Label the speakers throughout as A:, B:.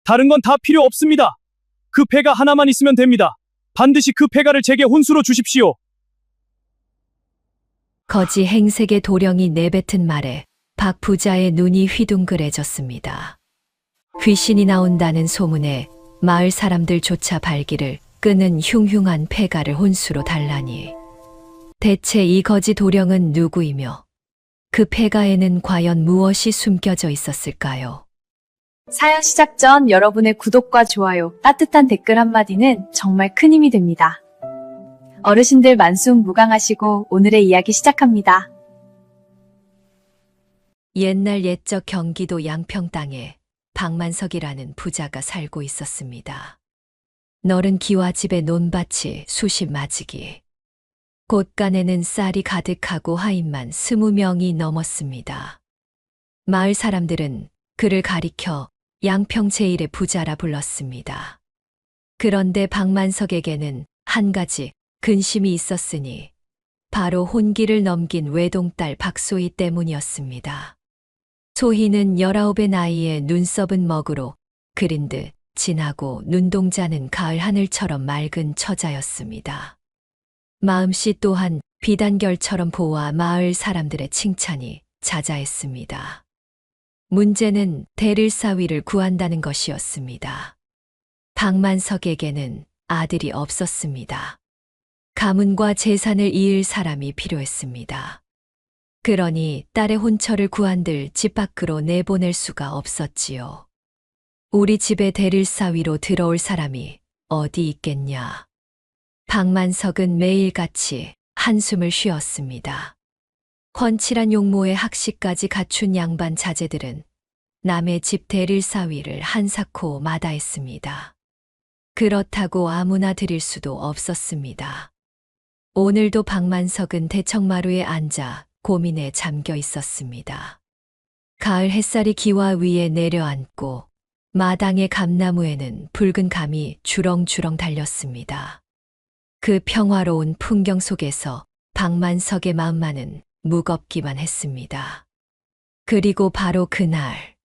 A: 다른 건 다 필요 없습니다. 그 폐가 하나만 있으면 됩니다. 반드시 그 폐가를 제게 혼수로 주십시오.
B: 거지 행색의 도령이 내뱉은 말에 박 부자의 눈이 휘둥그레졌습니다. 귀신이 나온다는 소문에 마을 사람들조차 발길을 끄는 흉흉한 폐가를 혼수로 달라니. 대체 이 거지 도령은 누구이며 그 폐가에는 과연 무엇이 숨겨져 있었을까요?
C: 사연 시작 전 여러분의 구독과 좋아요, 따뜻한 댓글 한마디는 정말 큰 힘이 됩니다. 어르신들 만수무강하시고 오늘의 이야기 시작합니다.
B: 옛날 옛적 경기도 양평 땅에 박만석이라는 부자가 살고 있었습니다. 너른 기와 집에 논밭이 수십 마지기. 곳간에는 쌀이 가득하고 하인만 20명이 넘었습니다. 마을 사람들은 그를 가리켜 양평 제1의 부자라 불렀습니다. 그런데 박만석에게는 한 가지 근심이 있었으니 바로 혼기를 넘긴 외동딸 박소희 때문이었습니다. 소희는 19의 나이에 눈썹은 먹으로 그린 듯 진하고 눈동자는 가을 하늘처럼 맑은 처자였습니다. 마음씨 또한 비단결처럼 고와 마을 사람들의 칭찬이 자자했습니다. 문제는 대릴사위를 구한다는 것이었습니다. 박만석에게는 아들이 없었습니다. 가문과 재산을 이을 사람이 필요했습니다. 그러니 딸의 혼처를 구한들 집 밖으로 내보낼 수가 없었지요. 우리 집에 대릴사위로 들어올 사람이 어디 있겠냐. 박만석은 매일같이 한숨을 쉬었습니다. 훤칠한 용모의 학식까지 갖춘 양반 자제들은 남의 집 대릴사위를 한사코 마다했습니다. 그렇다고 아무나 드릴 수도 없었습니다. 오늘도 박만석은 대청마루에 앉아 고민에 잠겨 있었습니다. 가을 햇살이 기와 위에 내려앉고 마당의 감나무에는 붉은 감이 주렁주렁 달렸습니다. 그 평화로운 풍경 속에서 박만석의 마음만은 무겁기만 했습니다. 그리고 바로 그날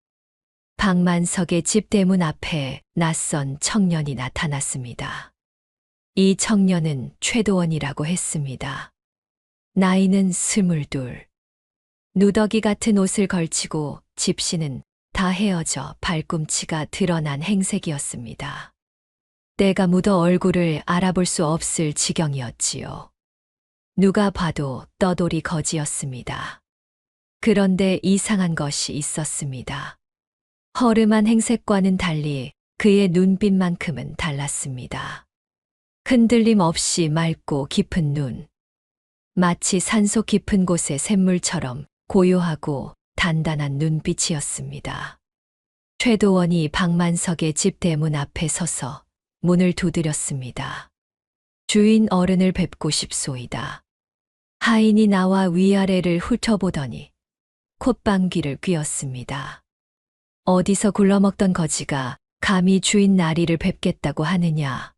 B: 박만석의 집 대문 앞에 낯선 청년이 나타났습니다. 이 청년은 최도원이라고 했습니다. 나이는 22. 누더기 같은 옷을 걸치고 집시는 다 헤어져 발꿈치가 드러난 행색이었습니다. 때가 묻어 얼굴을 알아볼 수 없을 지경이었지요. 누가 봐도 떠돌이 거지였습니다. 그런데 이상한 것이 있었습니다. 허름한 행색과는 달리 그의 눈빛만큼은 달랐습니다. 흔들림 없이 맑고 깊은 눈, 마치 산속 깊은 곳의 샘물처럼 고요하고 단단한 눈빛이었습니다. 최도원이 박만석의 집 대문 앞에 서서 문을 두드렸습니다. 주인 어른을 뵙고 싶소이다. 하인이 나와 위아래를 훑어보더니 콧방귀를 뀌었습니다. 어디서 굴러먹던 거지가 감히 주인 나리를 뵙겠다고 하느냐.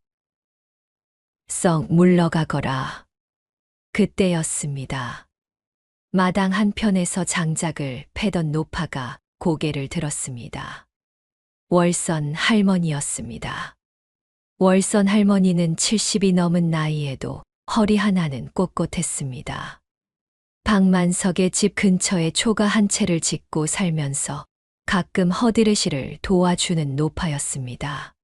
B: 썩 물러가거라. 그때였습니다. 마당 한편에서 장작을 패던 노파가 고개를 들었습니다. 월선 할머니였습니다. 월선 할머니는 70이 넘은 나이에도 허리 하나는 꼿꼿했습니다. 박만석의 집 근처에 초가 한 채를 짓고 살면서 가끔 허드레시를 도와주는 노파였습니다.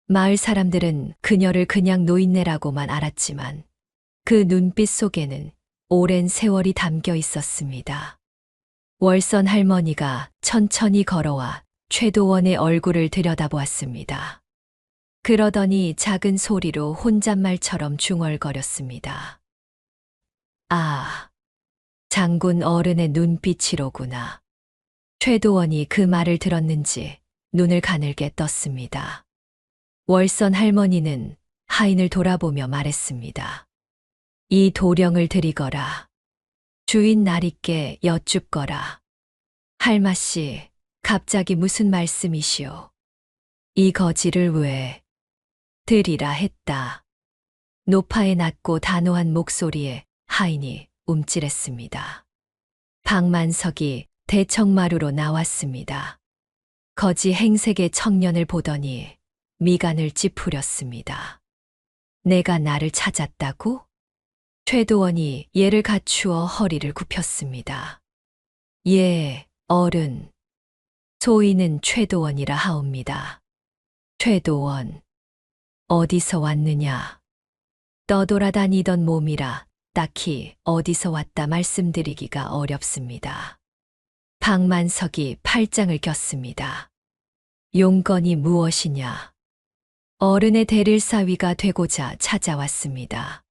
B: 마을 사람들은 그녀를 그냥 노인네라고만 알았지만 그 눈빛 속에는 오랜 세월이 담겨 있었습니다. 월선 할머니가 천천히 걸어와 최도원의 얼굴을 들여다보았습니다. 그러더니 작은 소리로 혼잣말처럼 중얼거렸습니다. 아, 장군 어른의 눈빛이로구나. 최도원이 그 말을 들었는지 눈을 가늘게 떴습니다. 월선 할머니는 하인을 돌아보며 말했습니다. 이 도령을 드리거라. 주인 나리께 여쭙거라. 할마씨, 갑자기 무슨 말씀이시오? 이 거지를 왜 드리라 했다. 노파의 낮고 단호한 목소리에 하인이 움찔했습니다. 박만석이 대청마루로 나왔습니다. 거지 행색의 청년을 보더니 미간을 찌푸렸습니다. 내가 나를 찾았다고? 최도원이 예를 갖추어 허리를 굽혔습니다. 예, 어른. 소인은 최도원이라 하옵니다. 최도원. 어디서 왔느냐? 떠돌아다니던 몸이라 딱히 어디서 왔다 말씀드리기가 어렵습니다. 박만석이 팔짱을 꼈습니다. 용건이 무엇이냐? 어른의 대릴사위가 되고자 찾아왔습니다.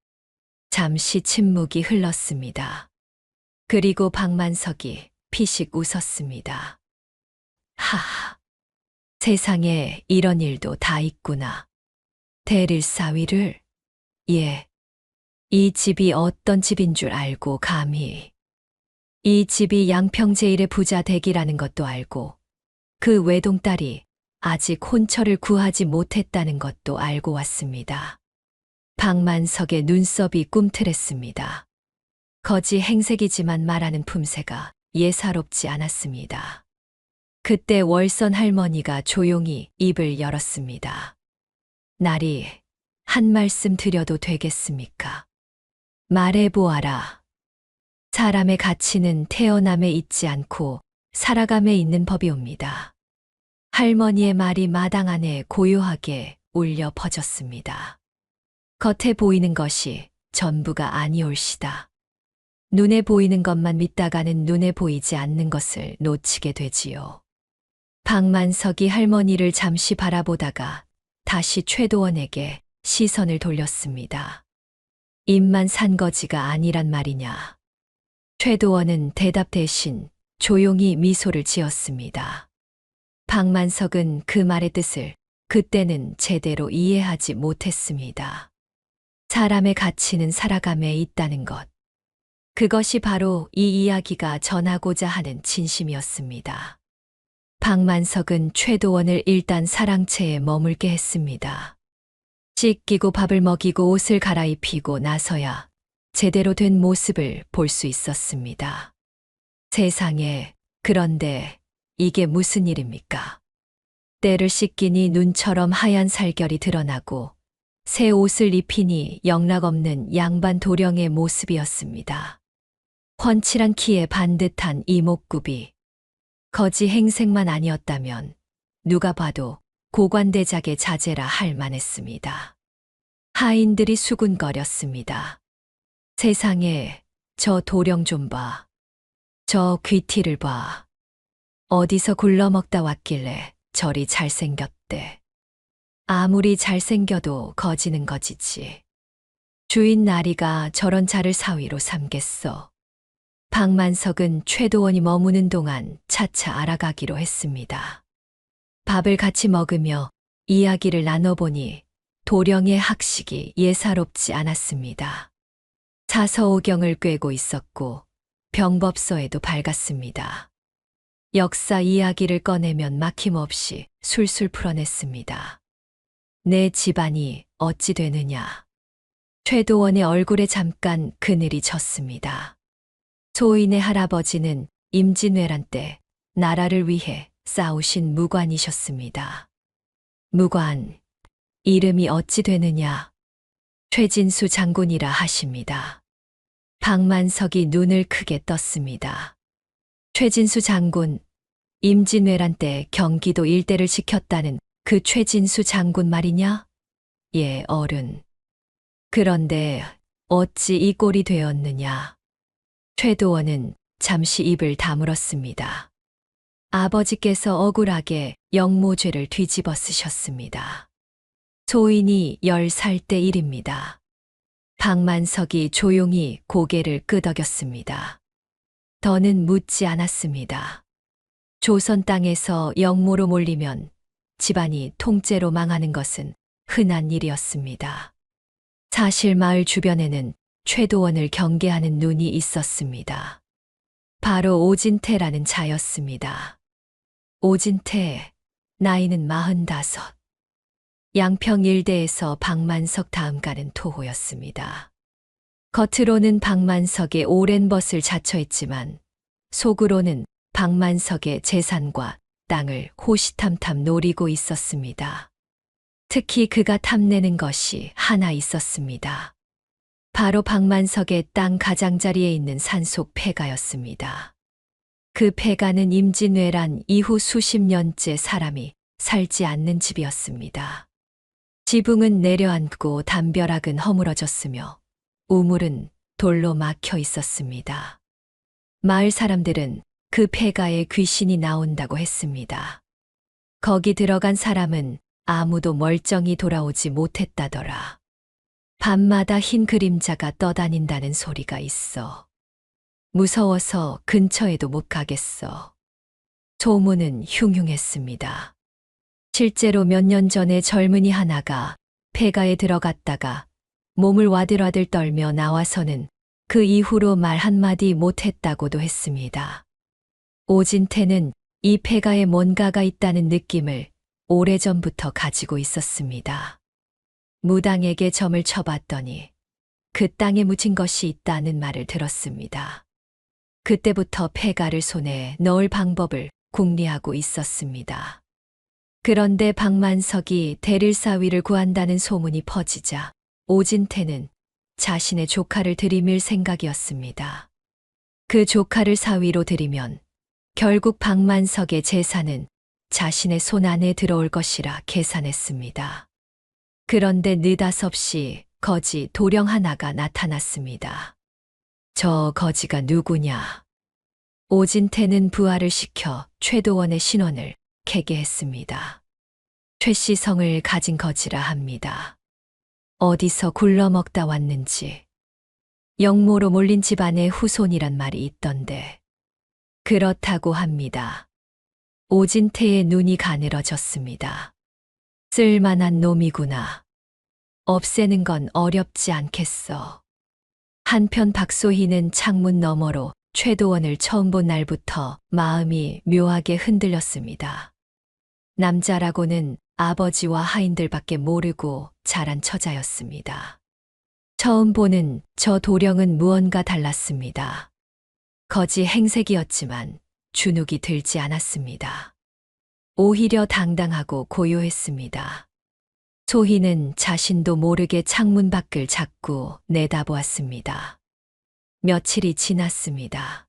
B: 잠시 침묵이 흘렀습니다. 그리고 박만석이 피식 웃었습니다. 하하, 세상에 이런 일도 다 있구나. 대릴사위를? 예. 이 집이 어떤 집인 줄 알고 감히. 이 집이 양평제일의 부자 댁이라는 것도 알고 그 외동딸이 아직 혼처를 구하지 못했다는 것도 알고 왔습니다. 박만석의 눈썹이 꿈틀했습니다. 거지 행색이지만 말하는 품새가 예사롭지 않았습니다. 그때 월선 할머니가 조용히 입을 열었습니다. 나리, 한 말씀 드려도 되겠습니까? 말해보아라. 사람의 가치는 태어남에 있지 않고 살아감에 있는 법이옵니다. 할머니의 말이 마당 안에 고요하게 울려 퍼졌습니다. 겉에 보이는 것이 전부가 아니올시다. 눈에 보이는 것만 믿다가는 눈에 보이지 않는 것을 놓치게 되지요. 박만석이 할머니를 잠시 바라보다가 다시 최도원에게 시선을 돌렸습니다. 입만 산 거지가 아니란 말이냐. 최도원은 대답 대신 조용히 미소를 지었습니다. 박만석은 그 말의 뜻을 그때는 제대로 이해하지 못했습니다. 사람의 가치는 살아감에 있다는 것. 그것이 바로 이 이야기가 전하고자 하는 진심이었습니다. 박만석은 최도원을 일단 사랑채에 머물게 했습니다. 씻기고 밥을 먹이고 옷을 갈아입히고 나서야 제대로 된 모습을 볼 수 있었습니다. 세상에, 그런데 이게 무슨 일입니까? 때를 씻기니 눈처럼 하얀 살결이 드러나고 새 옷을 입히니 영락없는 양반 도령의 모습이었습니다. 훤칠한 키에 반듯한 이목구비. 거지 행색만 아니었다면 누가 봐도 고관대작의 자제라 할 만했습니다. 하인들이 수군거렸습니다. 세상에, 저 도령 좀 봐. 저 귀티를 봐. 어디서 굴러먹다 왔길래 저리 잘생겼대. 아무리 잘생겨도 거지는 거지지. 주인 나리가 저런 자를 사위로 삼겠어. 박만석은 최도원이 머무는 동안 차차 알아가기로 했습니다. 밥을 같이 먹으며 이야기를 나눠보니 도령의 학식이 예사롭지 않았습니다. 사서오경을 꿰고 있었고 병법서에도 밝았습니다. 역사 이야기를 꺼내면 막힘없이 술술 풀어냈습니다. 내 집안이 어찌 되느냐. 최도원의 얼굴에 잠깐 그늘이 졌습니다. 소인의 할아버지는 임진왜란 때 나라를 위해 싸우신 무관이셨습니다. 무관, 이름이 어찌 되느냐. 최진수 장군이라 하십니다. 박만석이 눈을 크게 떴습니다. 최진수 장군, 임진왜란 때 경기도 일대를 지켰다는 그 최진수 장군 말이냐? 예, 어른. 그런데 어찌 이 꼴이 되었느냐? 최도원은 잠시 입을 다물었습니다. 아버지께서 억울하게 영모죄를 뒤집어 쓰셨습니다. 소인이 10살 때 일입니다. 박만석이 조용히 고개를 끄덕였습니다. 더는 묻지 않았습니다. 조선 땅에서 영모로 몰리면 집안이 통째로 망하는 것은 흔한 일이었습니다. 사실 마을 주변에는 최도원을 경계하는 눈이 있었습니다. 바로 오진태라는 자였습니다. 오진태, 나이는 45. 양평 일대에서 박만석 다음 가는 토호였습니다. 겉으로는 박만석의 오랜 벗을 자처했지만 속으로는 박만석의 재산과 땅을 호시탐탐 노리고 있었습니다. 특히 그가 탐내는 것이 하나 있었습니다. 바로 박만석의 땅 가장자리에 있는 산속 폐가였습니다. 그 폐가는 임진왜란 이후 수십 년째 사람이 살지 않는 집이었습니다. 지붕은 내려앉고 담벼락은 허물어졌으며 우물은 돌로 막혀 있었습니다. 마을 사람들은 그 폐가에 귀신이 나온다고 했습니다. 거기 들어간 사람은 아무도 멀쩡히 돌아오지 못했다더라. 밤마다 흰 그림자가 떠다닌다는 소리가 있어. 무서워서 근처에도 못 가겠어. 소문은 흉흉했습니다. 실제로 몇 년 전에 젊은이 하나가 폐가에 들어갔다가 몸을 와들와들 떨며 나와서는 그 이후로 말 한마디 못했다고도 했습니다. 오진태는 이 폐가에 뭔가가 있다는 느낌을 오래전부터 가지고 있었습니다. 무당에게 점을 쳐봤더니 그 땅에 묻힌 것이 있다는 말을 들었습니다. 그때부터 폐가를 손에 넣을 방법을 궁리하고 있었습니다. 그런데 박만석이 대릴사위를 구한다는 소문이 퍼지자 오진태는 자신의 조카를 들이밀 생각이었습니다. 그 조카를 사위로 들이면 결국 박만석의 재산은 자신의 손 안에 들어올 것이라 계산했습니다. 그런데 느닷없이 거지 도령 하나가 나타났습니다. 저 거지가 누구냐? 오진태는 부하를 시켜 최도원의 신원을 캐게 했습니다. 최씨성을 가진 거지라 합니다. 어디서 굴러먹다 왔는지 영모로 몰린 집안의 후손이란 말이 있던데 그렇다고 합니다. 오진태의 눈이 가늘어졌습니다. 쓸만한 놈이구나. 없애는 건 어렵지 않겠어. 한편 박소희는 창문 너머로 최도원을 처음 본 날부터 마음이 묘하게 흔들렸습니다. 남자라고는 아버지와 하인들밖에 모르고 자란 처자였습니다. 처음 보는 저 도령은 무언가 달랐습니다. 거지 행색이었지만 주눅이 들지 않았습니다. 오히려 당당하고 고요했습니다. 소희는 자신도 모르게 창문 밖을 자꾸 내다보았습니다. 며칠이 지났습니다.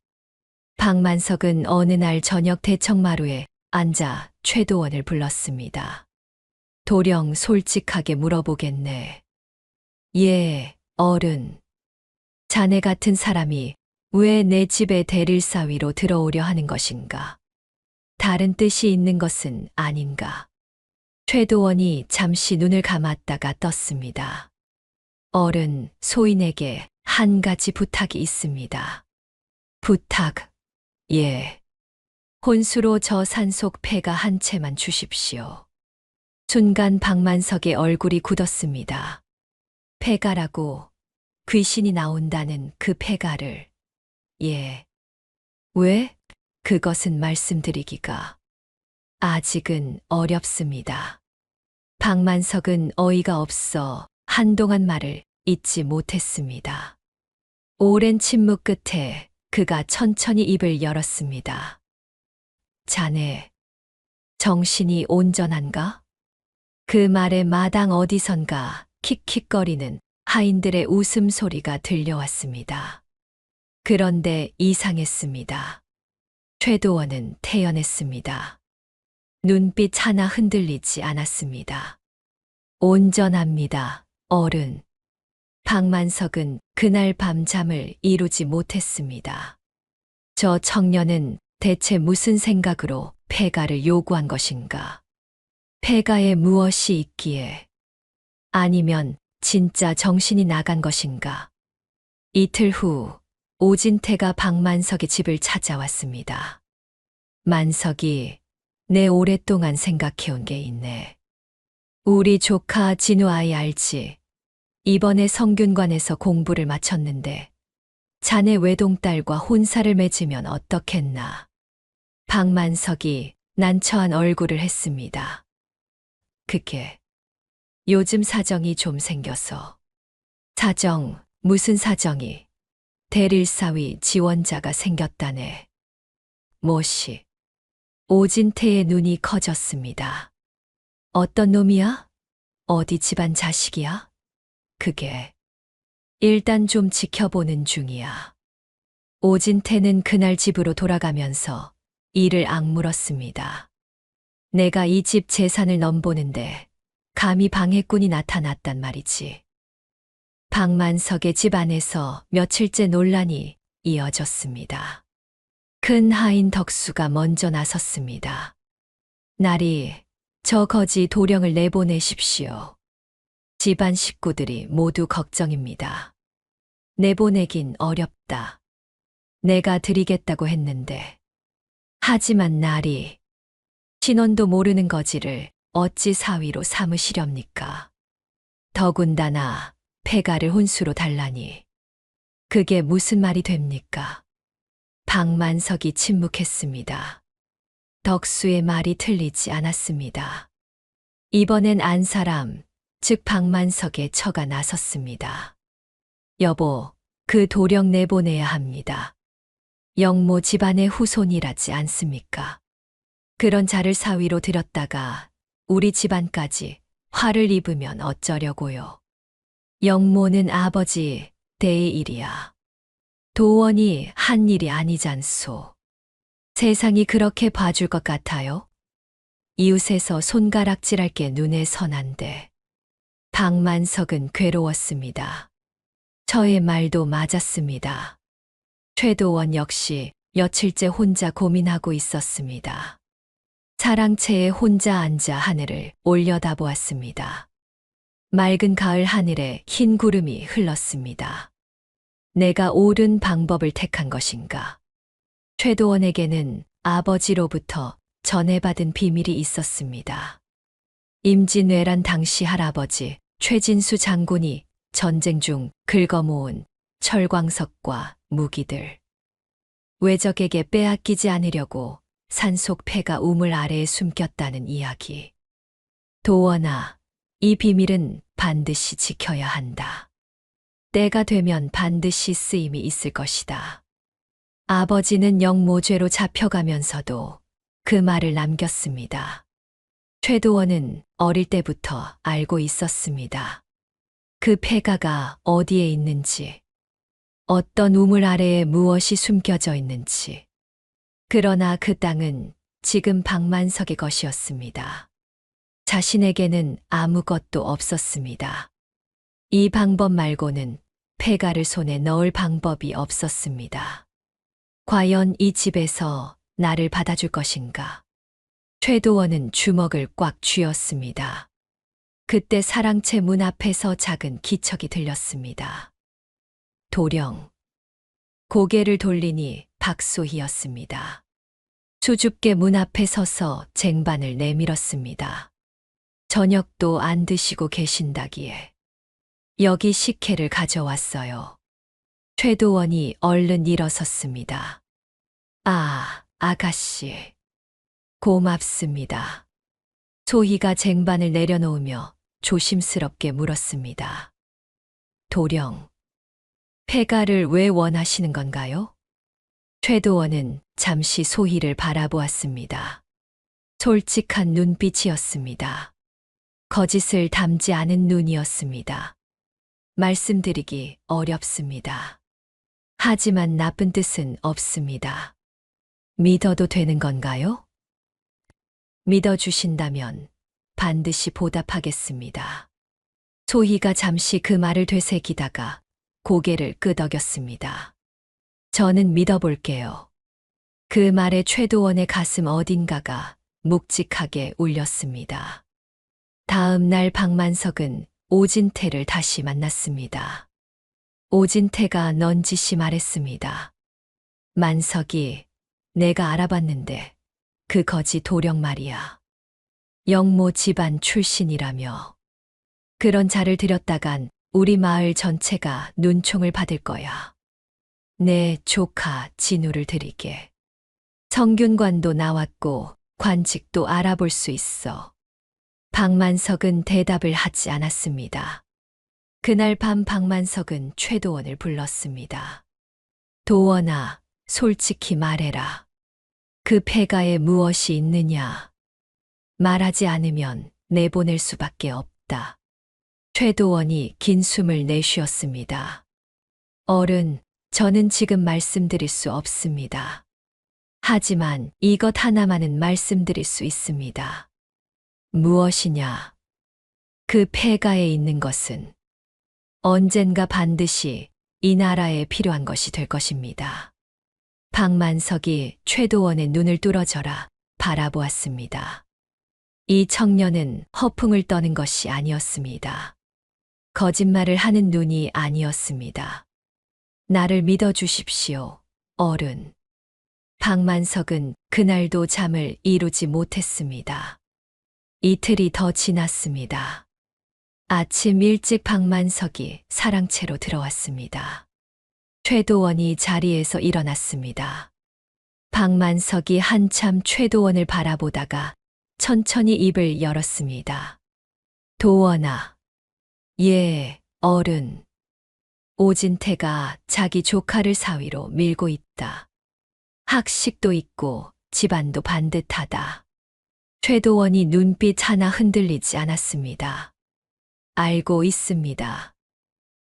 B: 박만석은 어느 날 저녁 대청마루에 앉아 최도원을 불렀습니다. 도령 솔직하게 물어보겠네. 예, 어른. 자네 같은 사람이 왜 내 집에 대릴사위로 들어오려 하는 것인가? 다른 뜻이 있는 것은 아닌가? 최도원이 잠시 눈을 감았다가 떴습니다. 어른, 소인에게 한 가지 부탁이 있습니다. 부탁, 예. 혼수로 저 산속 폐가 한 채만 주십시오. 순간 박만석의 얼굴이 굳었습니다. 폐가라고 귀신이 나온다는 그 폐가를. 예. 왜? 그것은 말씀드리기가 아직은 어렵습니다. 박만석은 어이가 없어 한동안 말을 잇지 못했습니다. 오랜 침묵 끝에 그가 천천히 입을 열었습니다. 자네, 정신이 온전한가? 그 말에 마당 어디선가 킥킥거리는 하인들의 웃음소리가 들려왔습니다. 그런데 이상했습니다. 최도원은 태연했습니다. 눈빛 하나 흔들리지 않았습니다. 온전합니다, 어른. 박만석은 그날 밤 잠을 이루지 못했습니다. 저 청년은 대체 무슨 생각으로 폐가를 요구한 것인가? 폐가에 무엇이 있기에? 아니면 진짜 정신이 나간 것인가? 이틀 후 오진태가 박만석의 집을 찾아왔습니다. 만석이, 내 오랫동안 생각해온 게 있네. 우리 조카 진우 아이 알지? 이번에 성균관에서 공부를 마쳤는데 자네 외동딸과 혼사를 맺으면 어떻겠나? 박만석이 난처한 얼굴을 했습니다. 그게 요즘 사정이 좀 생겨서. 사정, 무슨 사정이? 대릴사위 지원자가 생겼다네. 뭐시? 오진태의 눈이 커졌습니다. 어떤 놈이야? 어디 집안 자식이야? 그게. 일단 좀 지켜보는 중이야. 오진태는 그날 집으로 돌아가면서 이를 악물었습니다. 내가 이 집 재산을 넘보는데 감히 방해꾼이 나타났단 말이지. 박만석의 집 안에서 며칠째 논란이 이어졌습니다. 큰 하인 덕수가 먼저 나섰습니다. 나리, 저 거지 도령을 내보내십시오. 집안 식구들이 모두 걱정입니다. 내보내긴 어렵다. 내가 드리겠다고 했는데. 하지만 나리, 신원도 모르는 거지를 어찌 사위로 삼으시렵니까? 더군다나 폐가를 혼수로 달라니. 그게 무슨 말이 됩니까? 박만석이 침묵했습니다. 덕수의 말이 틀리지 않았습니다. 이번엔 안 사람, 즉 박만석의 처가 나섰습니다. 여보, 그 도령 내보내야 합니다. 영모 집안의 후손이라지 않습니까? 그런 자를 사위로 들였다가 우리 집안까지 화를 입으면 어쩌려고요. 영모는 아버지 대의 일이야. 도원이 한 일이 아니잖소. 세상이 그렇게 봐줄 것 같아요? 이웃에서 손가락질할 게 눈에 선한데. 박만석은 괴로웠습니다. 저의 말도 맞았습니다. 최도원 역시 며칠째 혼자 고민하고 있었습니다. 사랑채에 혼자 앉아 하늘을 올려다보았습니다. 맑은 가을 하늘에 흰 구름이 흘렀습니다. 내가 옳은 방법을 택한 것인가? 최도원에게는 아버지로부터 전해받은 비밀이 있었습니다. 임진왜란 당시 할아버지 최진수 장군이 전쟁 중 긁어모은 철광석과 무기들. 외적에게 빼앗기지 않으려고 산속 폐가 우물 아래에 숨겼다는 이야기. 도원아, 이 비밀은 반드시 지켜야 한다. 때가 되면 반드시 쓰임이 있을 것이다. 아버지는 영모죄로 잡혀가면서도 그 말을 남겼습니다. 최도원은 어릴 때부터 알고 있었습니다. 그 폐가가 어디에 있는지, 어떤 우물 아래에 무엇이 숨겨져 있는지. 그러나 그 땅은 지금 박만석의 것이었습니다. 자신에게는 아무것도 없었습니다. 이 방법 말고는 폐가를 손에 넣을 방법이 없었습니다. 과연 이 집에서 나를 받아줄 것인가? 최도원은 주먹을 꽉 쥐었습니다. 그때 사랑채 문 앞에서 작은 기척이 들렸습니다. 도령. 고개를 돌리니 박소희였습니다. 수줍게 문 앞에 서서 쟁반을 내밀었습니다. 저녁도 안 드시고 계신다기에. 여기 식혜를 가져왔어요. 최도원이 얼른 일어섰습니다. 아, 아가씨. 고맙습니다. 소희가 쟁반을 내려놓으며 조심스럽게 물었습니다. 도령. 폐가를 왜 원하시는 건가요? 최도원은 잠시 소희를 바라보았습니다. 솔직한 눈빛이었습니다. 거짓을 담지 않은 눈이었습니다. 말씀드리기 어렵습니다. 하지만 나쁜 뜻은 없습니다. 믿어도 되는 건가요? 믿어주신다면 반드시 보답하겠습니다. 소희가 잠시 그 말을 되새기다가 고개를 끄덕였습니다. 저는 믿어볼게요. 그 말에 최도원의 가슴 어딘가가 묵직하게 울렸습니다. 다음 날 박만석은 오진태를 다시 만났습니다. 오진태가 넌지시 말했습니다. 만석이, 내가 알아봤는데 그 거지 도령 말이야. 영모 집안 출신이라며. 그런 자를 들였다간 우리 마을 전체가 눈총을 받을 거야. 내 조카 진우를 드리게. 성균관도 나왔고 관직도 알아볼 수 있어. 박만석은 대답을 하지 않았습니다. 그날 밤 박만석은 최도원을 불렀습니다. 도원아, 솔직히 말해라. 그 폐가에 무엇이 있느냐? 말하지 않으면 내보낼 수밖에 없다. 최도원이 긴 숨을 내쉬었습니다. 어른, 저는 지금 말씀드릴 수 없습니다. 하지만 이것 하나만은 말씀드릴 수 있습니다. 무엇이냐? 그 폐가에 있는 것은 언젠가 반드시 이 나라에 필요한 것이 될 것입니다. 박만석이 최도원의 눈을 뚫어져라 바라보았습니다. 이 청년은 허풍을 떠는 것이 아니었습니다. 거짓말을 하는 눈이 아니었습니다. 나를 믿어주십시오, 어른. 박만석은 그날도 잠을 이루지 못했습니다. 이틀이 더 지났습니다. 아침 일찍 박만석이 사랑채로 들어왔습니다. 최도원이 자리에서 일어났습니다. 박만석이 한참 최도원을 바라보다가 천천히 입을 열었습니다. 도원아. 예, 어른. 오진태가 자기 조카를 사위로 밀고 있다. 학식도 있고 집안도 반듯하다. 최도원이 눈빛 하나 흔들리지 않았습니다. 알고 있습니다.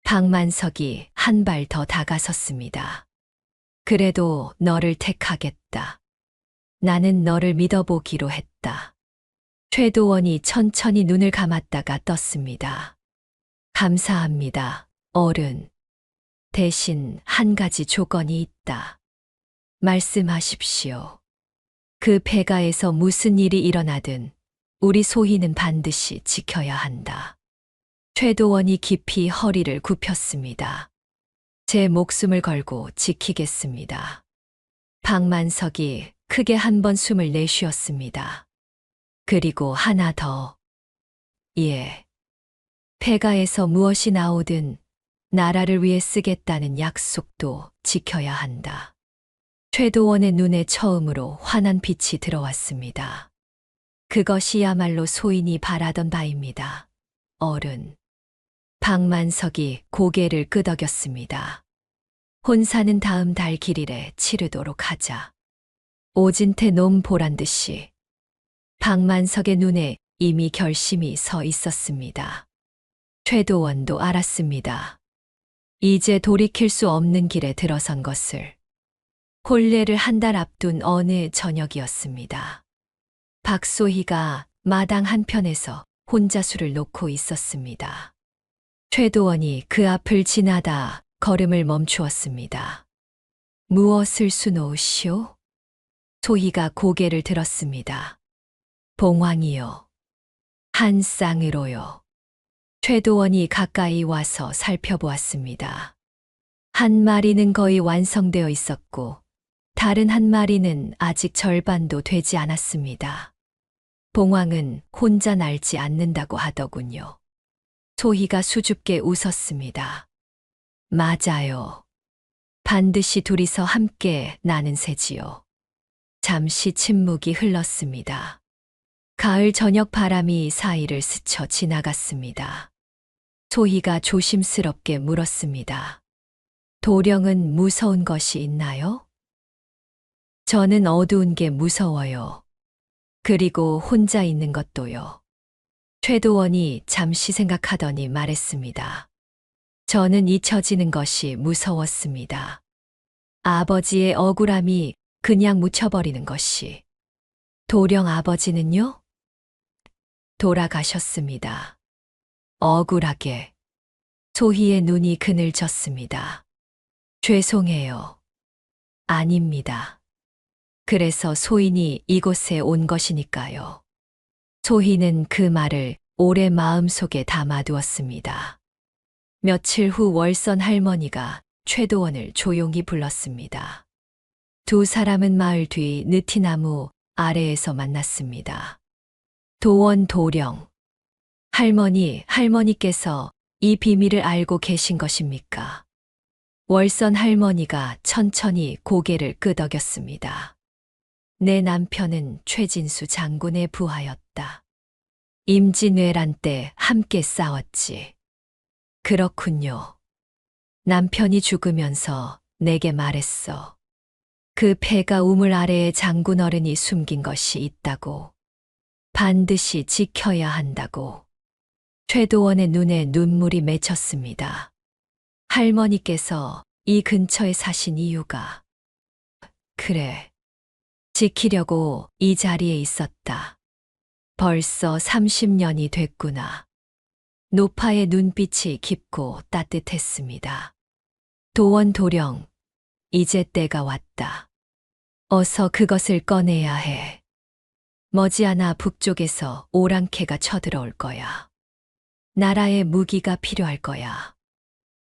B: 박만석이 한 발 더 다가섰습니다. 그래도 너를 택하겠다. 나는 너를 믿어보기로 했다. 최도원이 천천히 눈을 감았다가 떴습니다. 감사합니다, 어른. 대신 한 가지 조건이 있다. 말씀하십시오. 그 폐가에서 무슨 일이 일어나든 우리 소희는 반드시 지켜야 한다. 최도원이 깊이 허리를 굽혔습니다. 제 목숨을 걸고 지키겠습니다. 박만석이 크게 한 번 숨을 내쉬었습니다. 그리고 하나 더. 예. 폐가에서 무엇이 나오든 나라를 위해 쓰겠다는 약속도 지켜야 한다. 최도원의 눈에 처음으로 환한 빛이 들어왔습니다. 그것이야말로 소인이 바라던 바입니다. 어른. 박만석이 고개를 끄덕였습니다. 혼사는 다음 달 길일에 치르도록 하자. 오진태 놈 보란 듯이 박만석의 눈에 이미 결심이 서 있었습니다. 최도원도 알았습니다. 이제 돌이킬 수 없는 길에 들어선 것을. 혼례를 한 달 앞둔 어느 저녁이었습니다. 박소희가 마당 한편에서 혼자 술을 놓고 있었습니다. 최도원이 그 앞을 지나다 걸음을 멈추었습니다. 무엇을 수놓으시오? 소희가 고개를 들었습니다. 봉황이요. 한 쌍으로요. 최도원이 가까이 와서 살펴보았습니다. 한 마리는 거의 완성되어 있었고 다른 한 마리는 아직 절반도 되지 않았습니다. 봉황은 혼자 날지 않는다고 하더군요. 소희가 수줍게 웃었습니다. 맞아요. 반드시 둘이서 함께 나는 새지요. 잠시 침묵이 흘렀습니다. 가을 저녁 바람이 사이를 스쳐 지나갔습니다. 소희가 조심스럽게 물었습니다. 도령은 무서운 것이 있나요? 저는 어두운 게 무서워요. 그리고 혼자 있는 것도요. 최도원이 잠시 생각하더니 말했습니다. 저는 잊혀지는 것이 무서웠습니다. 아버지의 억울함이 그냥 묻혀버리는 것이. 도령 아버지는요? 돌아가셨습니다. 억울하게. 소희의 눈이 그늘졌습니다. 죄송해요. 아닙니다. 그래서 소인이 이곳에 온 것이니까요. 소희는 그 말을 오래 마음속에 담아두었습니다. 며칠 후 월선 할머니가 최도원을 조용히 불렀습니다. 두 사람은 마을 뒤 느티나무 아래에서 만났습니다. 도원 도령. 할머니께서 이 비밀을 알고 계신 것입니까? 월선 할머니가 천천히 고개를 끄덕였습니다. 내 남편은 최진수 장군의 부하였다. 임진왜란 때 함께 싸웠지. 그렇군요. 남편이 죽으면서 내게 말했어. 그 폐가 우물 아래에 장군 어른이 숨긴 것이 있다고. 반드시 지켜야 한다고. 최도원의 눈에 눈물이 맺혔습니다. 할머니께서 이 근처에 사신 이유가. 그래. 지키려고 이 자리에 있었다. 벌써 30년이 됐구나. 노파의 눈빛이 깊고 따뜻했습니다. 도원 도령, 이제 때가 왔다. 어서 그것을 꺼내야 해. 머지않아 북쪽에서 오랑캐가 쳐들어올 거야. 나라의 무기가 필요할 거야.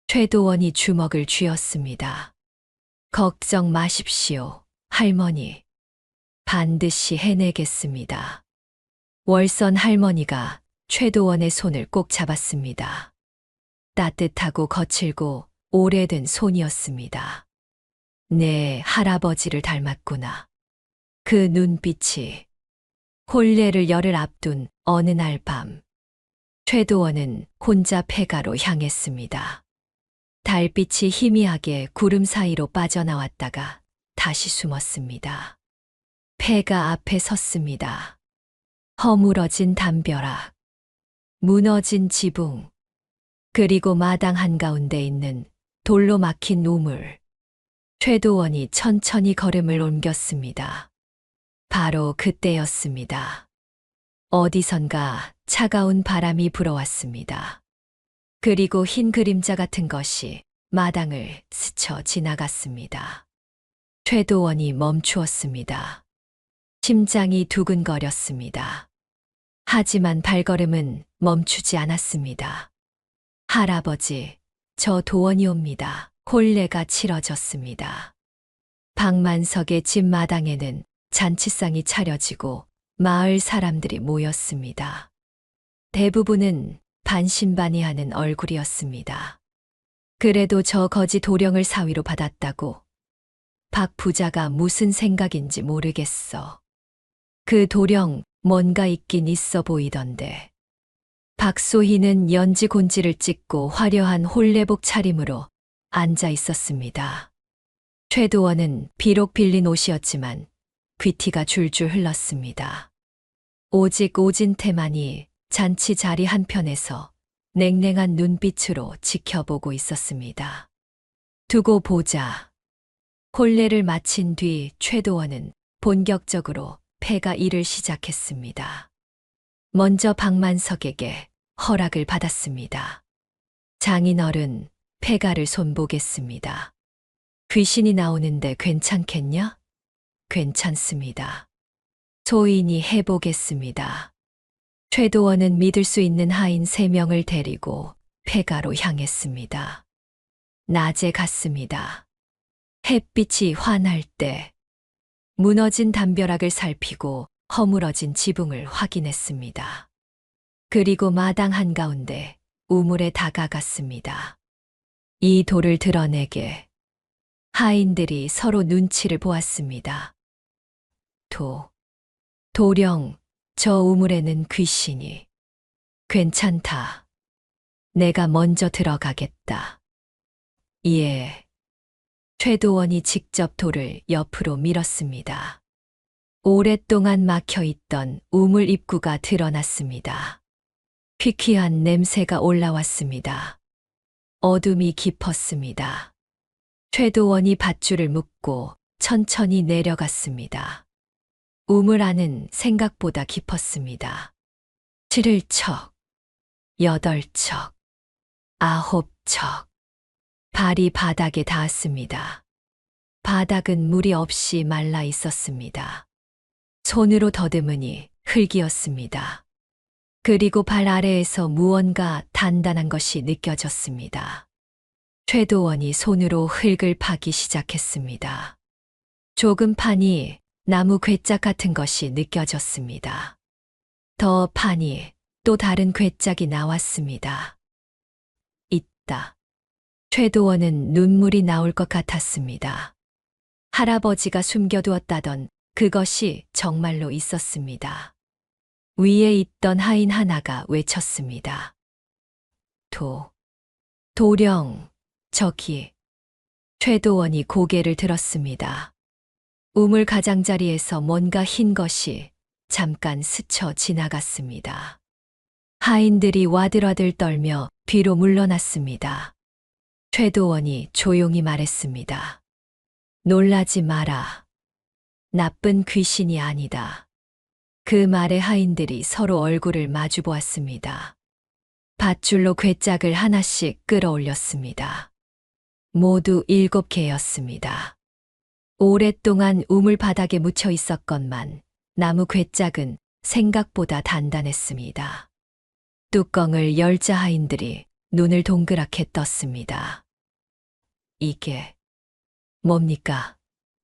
B: 최도원이 주먹을 쥐었습니다. 걱정 마십시오, 할머니. 반드시 해내겠습니다. 월선 할머니가 최도원의 손을 꼭 잡았습니다. 따뜻하고 거칠고 오래된 손이었습니다. 내 할아버지를 닮았구나. 그 눈빛이. 혼례를 열흘 앞둔 어느 날 밤, 최도원은 혼자 폐가로 향했습니다. 달빛이 희미하게 구름 사이로 빠져나왔다가 다시 숨었습니다. 폐가 앞에 섰습니다. 허물어진 담벼락, 무너진 지붕, 그리고 마당 한가운데 있는 돌로 막힌 우물. 최도원이 천천히 걸음을 옮겼습니다. 바로 그때였습니다. 어디선가 차가운 바람이 불어왔습니다. 그리고 흰 그림자 같은 것이 마당을 스쳐 지나갔습니다. 최도원이 멈추었습니다. 심장이 두근거렸습니다. 하지만 발걸음은 멈추지 않았습니다. 할아버지, 저 도원이옵니다. 혼례가 치러졌습니다. 방만석의 집 마당에는 잔치상이 차려지고 마을 사람들이 모였습니다. 대부분은 반신반의하는 얼굴이었습니다. 그래도 저 거지 도령을 사위로 받았다고. 박 부자가 무슨 생각인지 모르겠어. 그 도령 뭔가 있긴 있어 보이던데. 박소희는 연지 곤지를 찍고 화려한 혼례복 차림으로 앉아 있었습니다. 최도원은 비록 빌린 옷이었지만 귀티가 줄줄 흘렀습니다. 오직 오진태만이 잔치 자리 한편에서 냉랭한 눈빛으로 지켜보고 있었습니다. 두고 보자. 혼례를 마친 뒤 최도원은 본격적으로 폐가 일을 시작했습니다. 먼저 박만석에게 허락을 받았습니다. 장인어른, 폐가를 손보겠습니다. 귀신이 나오는데 괜찮겠냐? 괜찮습니다. 소인이 해보겠습니다. 최도원은 믿을 수 있는 하인 3명을 데리고 폐가로 향했습니다. 낮에 갔습니다. 햇빛이 환할 때 무너진 담벼락을 살피고 허물어진 지붕을 확인했습니다. 그리고 마당 한가운데 우물에 다가갔습니다. 이 돌을 드러내게. 하인들이 서로 눈치를 보았습니다. 도령, 저 우물에는 귀신이. 괜찮다. 내가 먼저 들어가겠다. 예. 최도원이 직접 돌을 옆으로 밀었습니다. 오랫동안 막혀있던 우물 입구가 드러났습니다. 퀴퀴한 냄새가 올라왔습니다. 어둠이 깊었습니다. 최도원이 밧줄을 묶고 천천히 내려갔습니다. 우물 안은 생각보다 깊었습니다. 7척, 8척, 9척. 발이 바닥에 닿았습니다. 바닥은 물이 없이 말라 있었습니다. 손으로 더듬으니 흙이었습니다. 그리고 발 아래에서 무언가 단단한 것이 느껴졌습니다. 최도원이 손으로 흙을 파기 시작했습니다. 조금 파니 나무 괴짝 같은 것이 느껴졌습니다. 더 파니 또 다른 괴짝이 나왔습니다. 있다. 최도원은 눈물이 나올 것 같았습니다. 할아버지가 숨겨두었다던 그것이 정말로 있었습니다. 위에 있던 하인 하나가 외쳤습니다. 도령, 저기. 최도원이 고개를 들었습니다. 우물 가장자리에서 뭔가 흰 것이 잠깐 스쳐 지나갔습니다. 하인들이 와들와들 떨며 뒤로 물러났습니다. 최도원이 조용히 말했습니다. 놀라지 마라. 나쁜 귀신이 아니다. 그 말에 하인들이 서로 얼굴을 마주 보았습니다. 밧줄로 괴짝을 하나씩 끌어올렸습니다. 모두 7개였습니다. 오랫동안 우물 바닥에 묻혀 있었건만 나무 괴짝은 생각보다 단단했습니다. 뚜껑을 열자 하인들이 눈을 동그랗게 떴습니다. 이게 뭡니까?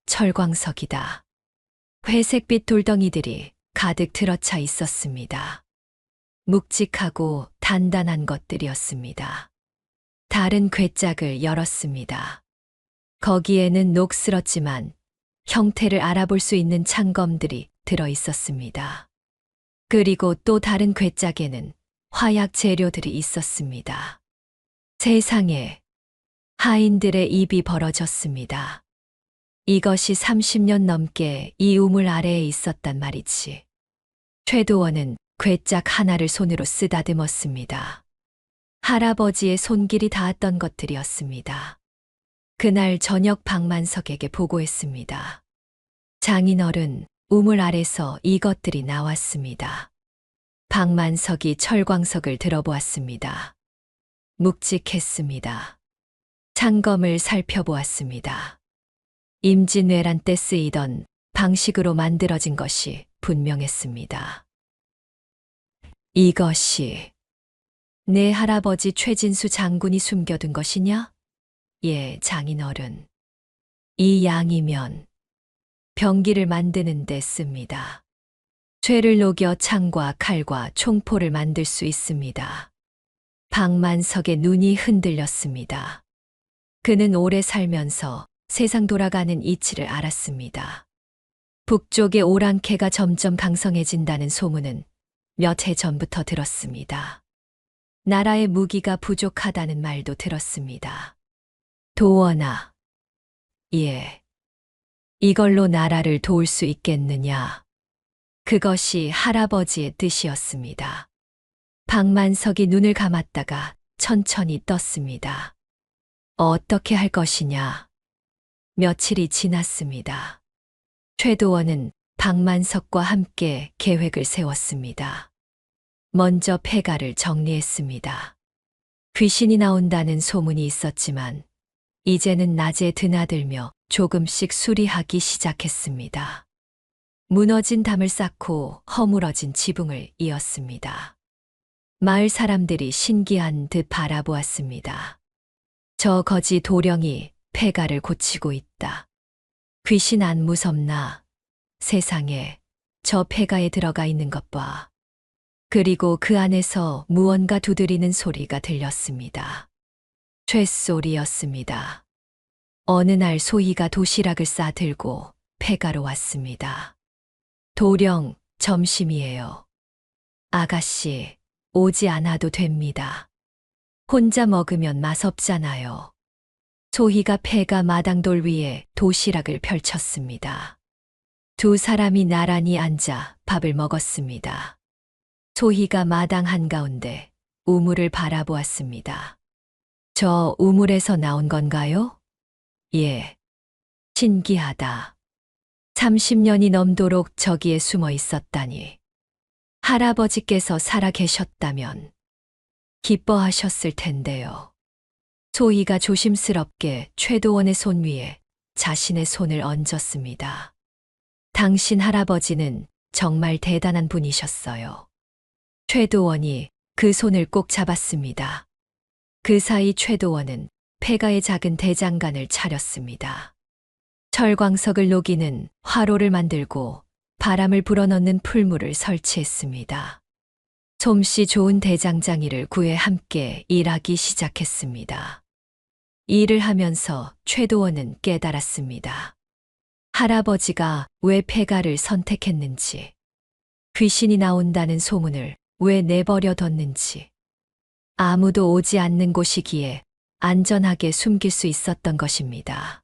B: 철광석이다. 회색빛 돌덩이들이 가득 들어차 있었습니다. 묵직하고 단단한 것들이었습니다. 다른 괴짝을 열었습니다. 거기에는 녹슬었지만 형태를 알아볼 수 있는 창검들이 들어 있었습니다. 그리고 또 다른 괴짝에는 화약 재료들이 있었습니다. 세상에, 하인들의 입이 벌어졌습니다. 이것이 30년 넘게 이 우물 아래에 있었단 말이지. 최도원은 괴짝 하나를 손으로 쓰다듬었습니다. 할아버지의 손길이 닿았던 것들이었습니다. 그날 저녁 박만석에게 보고했습니다. 장인어른, 우물 아래서 이것들이 나왔습니다. 박만석이 철광석을 들어보았습니다. 묵직했습니다. 창검을 살펴보았습니다. 임진왜란 때 쓰이던 방식으로 만들어진 것이 분명했습니다. 이것이 내 할아버지 최진수 장군이 숨겨둔 것이냐? 예, 장인어른. 이 양이면 병기를 만드는 데 씁니다. 쇠를 녹여 창과 칼과 총포를 만들 수 있습니다. 박만석의 눈이 흔들렸습니다. 그는 오래 살면서 세상 돌아가는 이치를 알았습니다. 북쪽의 오랑캐가 점점 강성해진다는 소문은 몇 해 전부터 들었습니다. 나라의 무기가 부족하다는 말도 들었습니다. 도원아, 예, 이걸로 나라를 도울 수 있겠느냐? 그것이 할아버지의 뜻이었습니다. 박만석이 눈을 감았다가 천천히 떴습니다. 어떻게 할 것이냐? 며칠이 지났습니다. 최도원은 박만석과 함께 계획을 세웠습니다. 먼저 폐가를 정리했습니다. 귀신이 나온다는 소문이 있었지만 이제는 낮에 드나들며 조금씩 수리하기 시작했습니다. 무너진 담을 쌓고 허물어진 지붕을 이었습니다. 마을 사람들이 신기한 듯 바라보았습니다. 저 거지 도령이 폐가를 고치고 있다. 귀신 안 무섭나? 세상에, 저 폐가에 들어가 있는 것 봐. 그리고 그 안에서 무언가 두드리는 소리가 들렸습니다. 쇳소리였습니다. 어느 날 소희가 도시락을 싸들고 폐가로 왔습니다. 도령, 점심이에요. 아가씨, 오지 않아도 됩니다. 혼자 먹으면 맛없잖아요. 소희가 폐가 마당돌 위에 도시락을 펼쳤습니다. 두 사람이 나란히 앉아 밥을 먹었습니다. 소희가 마당 한가운데 우물을 바라보았습니다. 저 우물에서 나온 건가요? 예. 신기하다. 30년이 넘도록 저기에 숨어 있었다니. 할아버지께서 살아 계셨다면 기뻐하셨을 텐데요. 소희가 조심스럽게 최도원의 손 위에 자신의 손을 얹었습니다. 당신 할아버지는 정말 대단한 분이셨어요. 최도원이 그 손을 꼭 잡았습니다. 그 사이 최도원은 폐가의 작은 대장간을 차렸습니다. 철광석을 녹이는 화로를 만들고 바람을 불어넣는 풀물을 설치했습니다. 솜씨 좋은 대장장이를 구해 함께 일하기 시작했습니다. 일을 하면서 최도원은 깨달았습니다. 할아버지가 왜 폐가를 선택했는지, 귀신이 나온다는 소문을 왜 내버려 뒀는지, 아무도 오지 않는 곳이기에 안전하게 숨길 수 있었던 것입니다.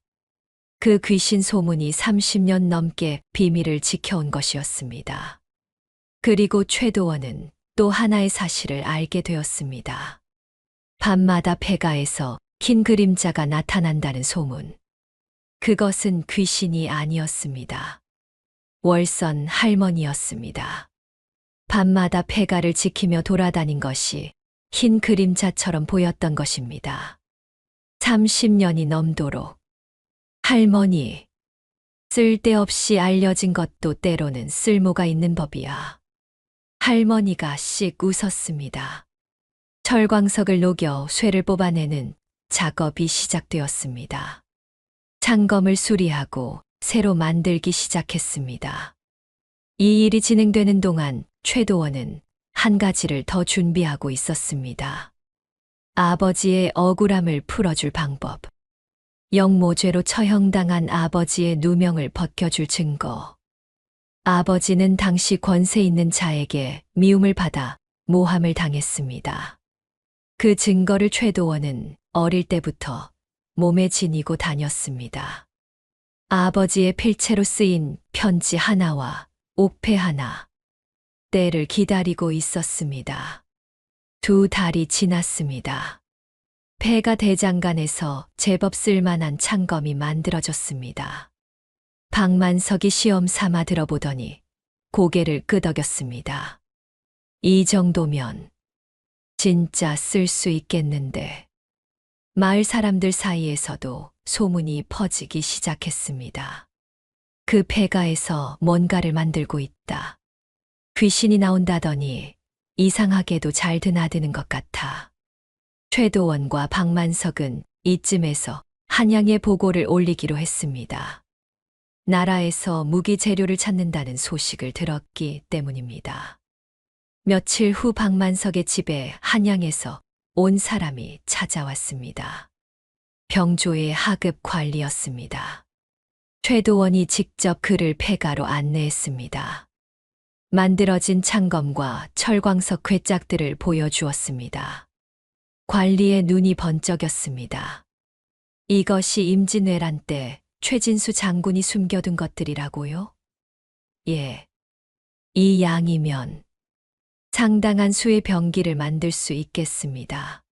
B: 그 귀신 소문이 30년 넘게 비밀을 지켜온 것이었습니다. 그리고 최도원은 또 하나의 사실을 알게 되었습니다. 밤마다 폐가에서 흰 그림자가 나타난다는 소문. 그것은 귀신이 아니었습니다. 월선 할머니였습니다. 밤마다 폐가를 지키며 돌아다닌 것이 흰 그림자처럼 보였던 것입니다. 30년이 넘도록. 할머니, 쓸데없이 알려진 것도 때로는 쓸모가 있는 법이야. 할머니가 씩 웃었습니다. 철광석을 녹여 쇠를 뽑아내는 작업이 시작되었습니다. 창검을 수리하고 새로 만들기 시작했습니다. 이 일이 진행되는 동안 최도원은 한 가지를 더 준비하고 있었습니다. 아버지의 억울함을 풀어줄 방법. 영모죄로 처형당한 아버지의 누명을 벗겨줄 증거. 아버지는 당시 권세 있는 자에게 미움을 받아 모함을 당했습니다. 그 증거를 최도원은 어릴 때부터 몸에 지니고 다녔습니다. 아버지의 필체로 쓰인 편지 하나와 옥패 하나. 때를 기다리고 있었습니다. 2달이 지났습니다. 폐가 대장간에서 제법 쓸만한 창검이 만들어졌습니다. 박만석이 시험 삼아 들어보더니 고개를 끄덕였습니다. 이 정도면 진짜 쓸 수 있겠는데. 마을 사람들 사이에서도 소문이 퍼지기 시작했습니다. 그 폐가에서 뭔가를 만들고 있다. 귀신이 나온다더니 이상하게도 잘 드나드는 것 같아. 최도원과 박만석은 이쯤에서 한양에 보고를 올리기로 했습니다. 나라에서 무기 재료를 찾는다는 소식을 들었기 때문입니다. 며칠 후 박만석의 집에 한양에서 온 사람이 찾아왔습니다. 병조의 하급 관리였습니다. 최도원이 직접 그를 폐가로 안내했습니다. 만들어진 창검과 철광석 괴짝들을 보여주었습니다. 관리의 눈이 번쩍였습니다. 이것이 임진왜란 때 최진수 장군이 숨겨둔 것들이라고요? 예. 이 양이면 상당한 수의 병기를 만들 수 있겠습니다.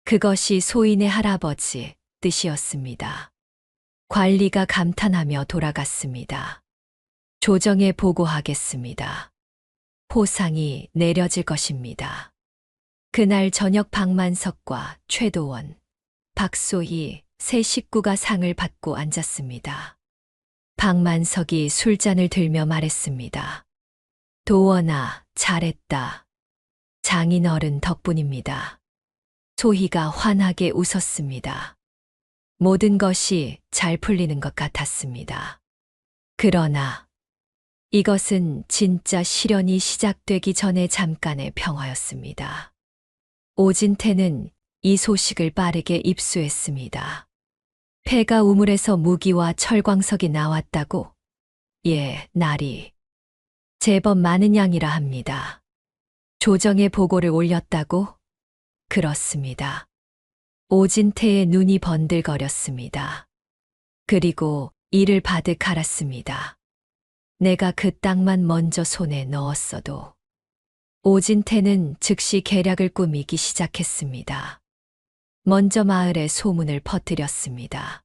B: 그것이 소인의 할아버지 뜻이었습니다. 관리가 감탄하며 돌아갔습니다. 조정에 보고하겠습니다. 포상이 내려질 것입니다. 그날 저녁 박만석과 최도원, 박소희 세 식구가 상을 받고 앉았습니다. 박만석이 술잔을 들며 말했습니다. 도원아, 잘했다. 장인어른 덕분입니다. 소희가 환하게 웃었습니다. 모든 것이 잘 풀리는 것 같았습니다. 그러나 이것은 진짜 실현이 시작되기 전에 잠깐의 평화였습니다. 오진태는 이 소식을 빠르게 입수했습니다. 폐가 우물에서 무기와 철광석이 나왔다고? 예, 날이 제법 많은 양이라 합니다. 조정에 보고를 올렸다고? 그렇습니다. 오진태의 눈이 번들거렸습니다. 그리고 이를 바득 알았습니다. 내가 그 땅만 먼저 손에 넣었어도. 오진태는 즉시 계략을 꾸미기 시작했습니다. 먼저 마을에 소문을 퍼뜨렸습니다.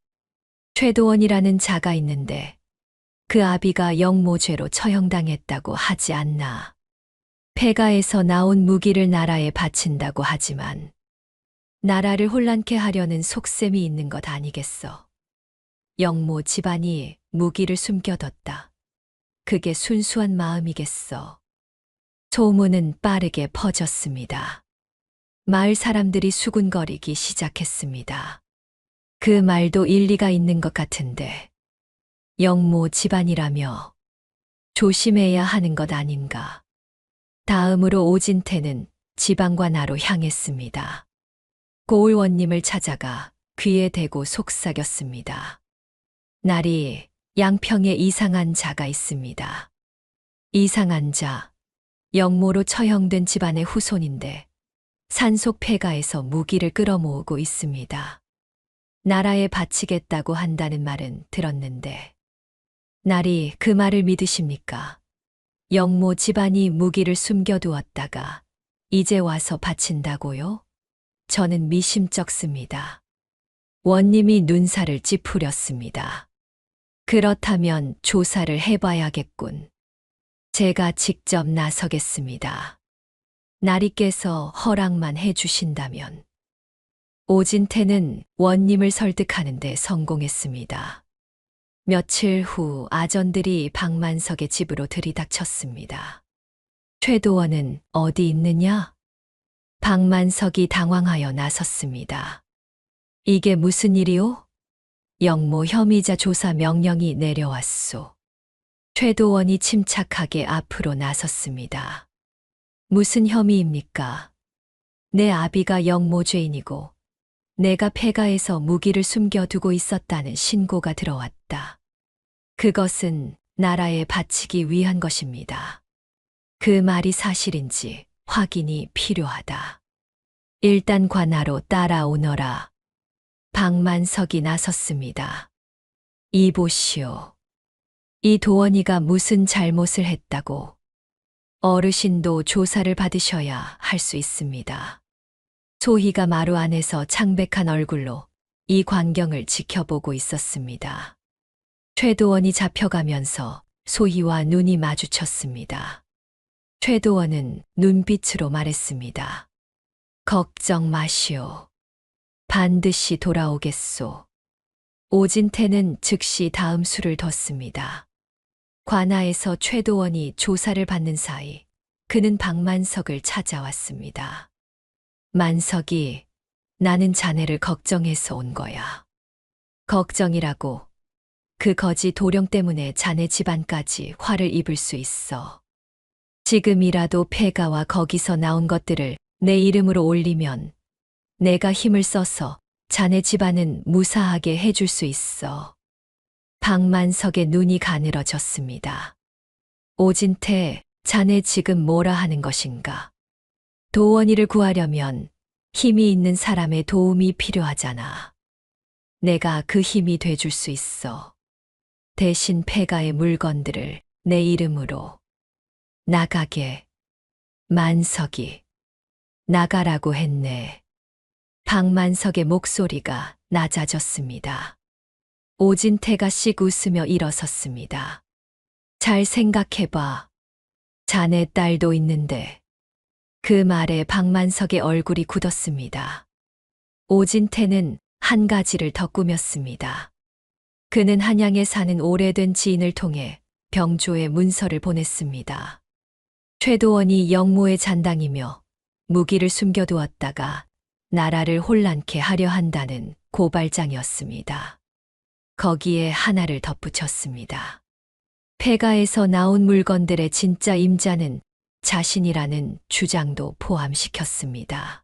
B: 최도원이라는 자가 있는데 그 아비가 영모죄로 처형당했다고 하지 않나. 폐가에서 나온 무기를 나라에 바친다고 하지만 나라를 혼란케 하려는 속셈이 있는 것 아니겠어. 영모 집안이 무기를 숨겨뒀다. 그게 순수한 마음이겠어. 소문은 빠르게 퍼졌습니다. 마을 사람들이 수군거리기 시작했습니다. 그 말도 일리가 있는 것 같은데 영모 집안이라며 조심해야 하는 것 아닌가. 다음으로 오진태는 지방관하로 향했습니다. 고을원님을 찾아가 귀에 대고 속삭였습니다. 날이 양평에 이상한 자가 있습니다. 이상한 자, 영모로 처형된 집안의 후손인데 산속 폐가에서 무기를 끌어모으고 있습니다. 나라에 바치겠다고 한다는 말은 들었는데, 날이 그 말을 믿으십니까? 영모 집안이 무기를 숨겨두었다가 이제 와서 바친다고요? 저는 미심쩍습니다. 원님이 눈살을 찌푸렸습니다. 그렇다면 조사를 해봐야겠군. 제가 직접 나서겠습니다. 나리께서 허락만 해주신다면. 오진태는 원님을 설득하는데 성공했습니다. 며칠 후 아전들이 박만석의 집으로 들이닥쳤습니다. 최도원은 어디 있느냐? 박만석이 당황하여 나섰습니다. 이게 무슨 일이오? 영모 혐의자 조사 명령이 내려왔소. 최도원이 침착하게 앞으로 나섰습니다. 무슨 혐의입니까? 내 아비가 영모 죄인이고 내가 폐가에서 무기를 숨겨두고 있었다는 신고가 들어왔다. 그것은 나라에 바치기 위한 것입니다. 그 말이 사실인지 확인이 필요하다. 일단 관하로 따라오너라. 박만석이 나섰습니다. 이보시오. 이 도원이가 무슨 잘못을 했다고? 어르신도 조사를 받으셔야 할 수 있습니다. 소희가 마루 안에서 창백한 얼굴로 이 광경을 지켜보고 있었습니다. 최도원이 잡혀가면서 소희와 눈이 마주쳤습니다. 최도원은 눈빛으로 말했습니다. 걱정 마시오. 반드시 돌아오겠소. 오진태는 즉시 다음 수를 뒀습니다. 관아에서 최도원이 조사를 받는 사이 그는 박만석을 찾아왔습니다. 만석이, 나는 자네를 걱정해서 온 거야. 걱정이라고. 그 거지 도령 때문에 자네 집안까지 화를 입을 수 있어. 지금이라도 폐가와 거기서 나온 것들을 내 이름으로 올리면 내가 힘을 써서 자네 집안은 무사하게 해줄 수 있어. 박만석의 눈이 가늘어졌습니다. 오진태, 자네 지금 뭐라 하는 것인가? 도원이를 구하려면 힘이 있는 사람의 도움이 필요하잖아. 내가 그 힘이 돼줄 수 있어. 대신 폐가의 물건들을 내 이름으로. 나가게. 만석이. 나가라고 했네. 박만석의 목소리가 낮아졌습니다. 오진태가 씩 웃으며 일어섰습니다. 잘 생각해봐. 자네 딸도 있는데. 그 말에 박만석의 얼굴이 굳었습니다. 오진태는 한 가지를 더 꾸몄습니다. 그는 한양에 사는 오래된 지인을 통해 병조에 문서를 보냈습니다. 최도원이 영모의 잔당이며 무기를 숨겨두었다가 나라를 혼란케 하려 한다는 고발장이었습니다. 거기에 하나를 덧붙였습니다. 폐가에서 나온 물건들의 진짜 임자는 자신이라는 주장도 포함시켰습니다.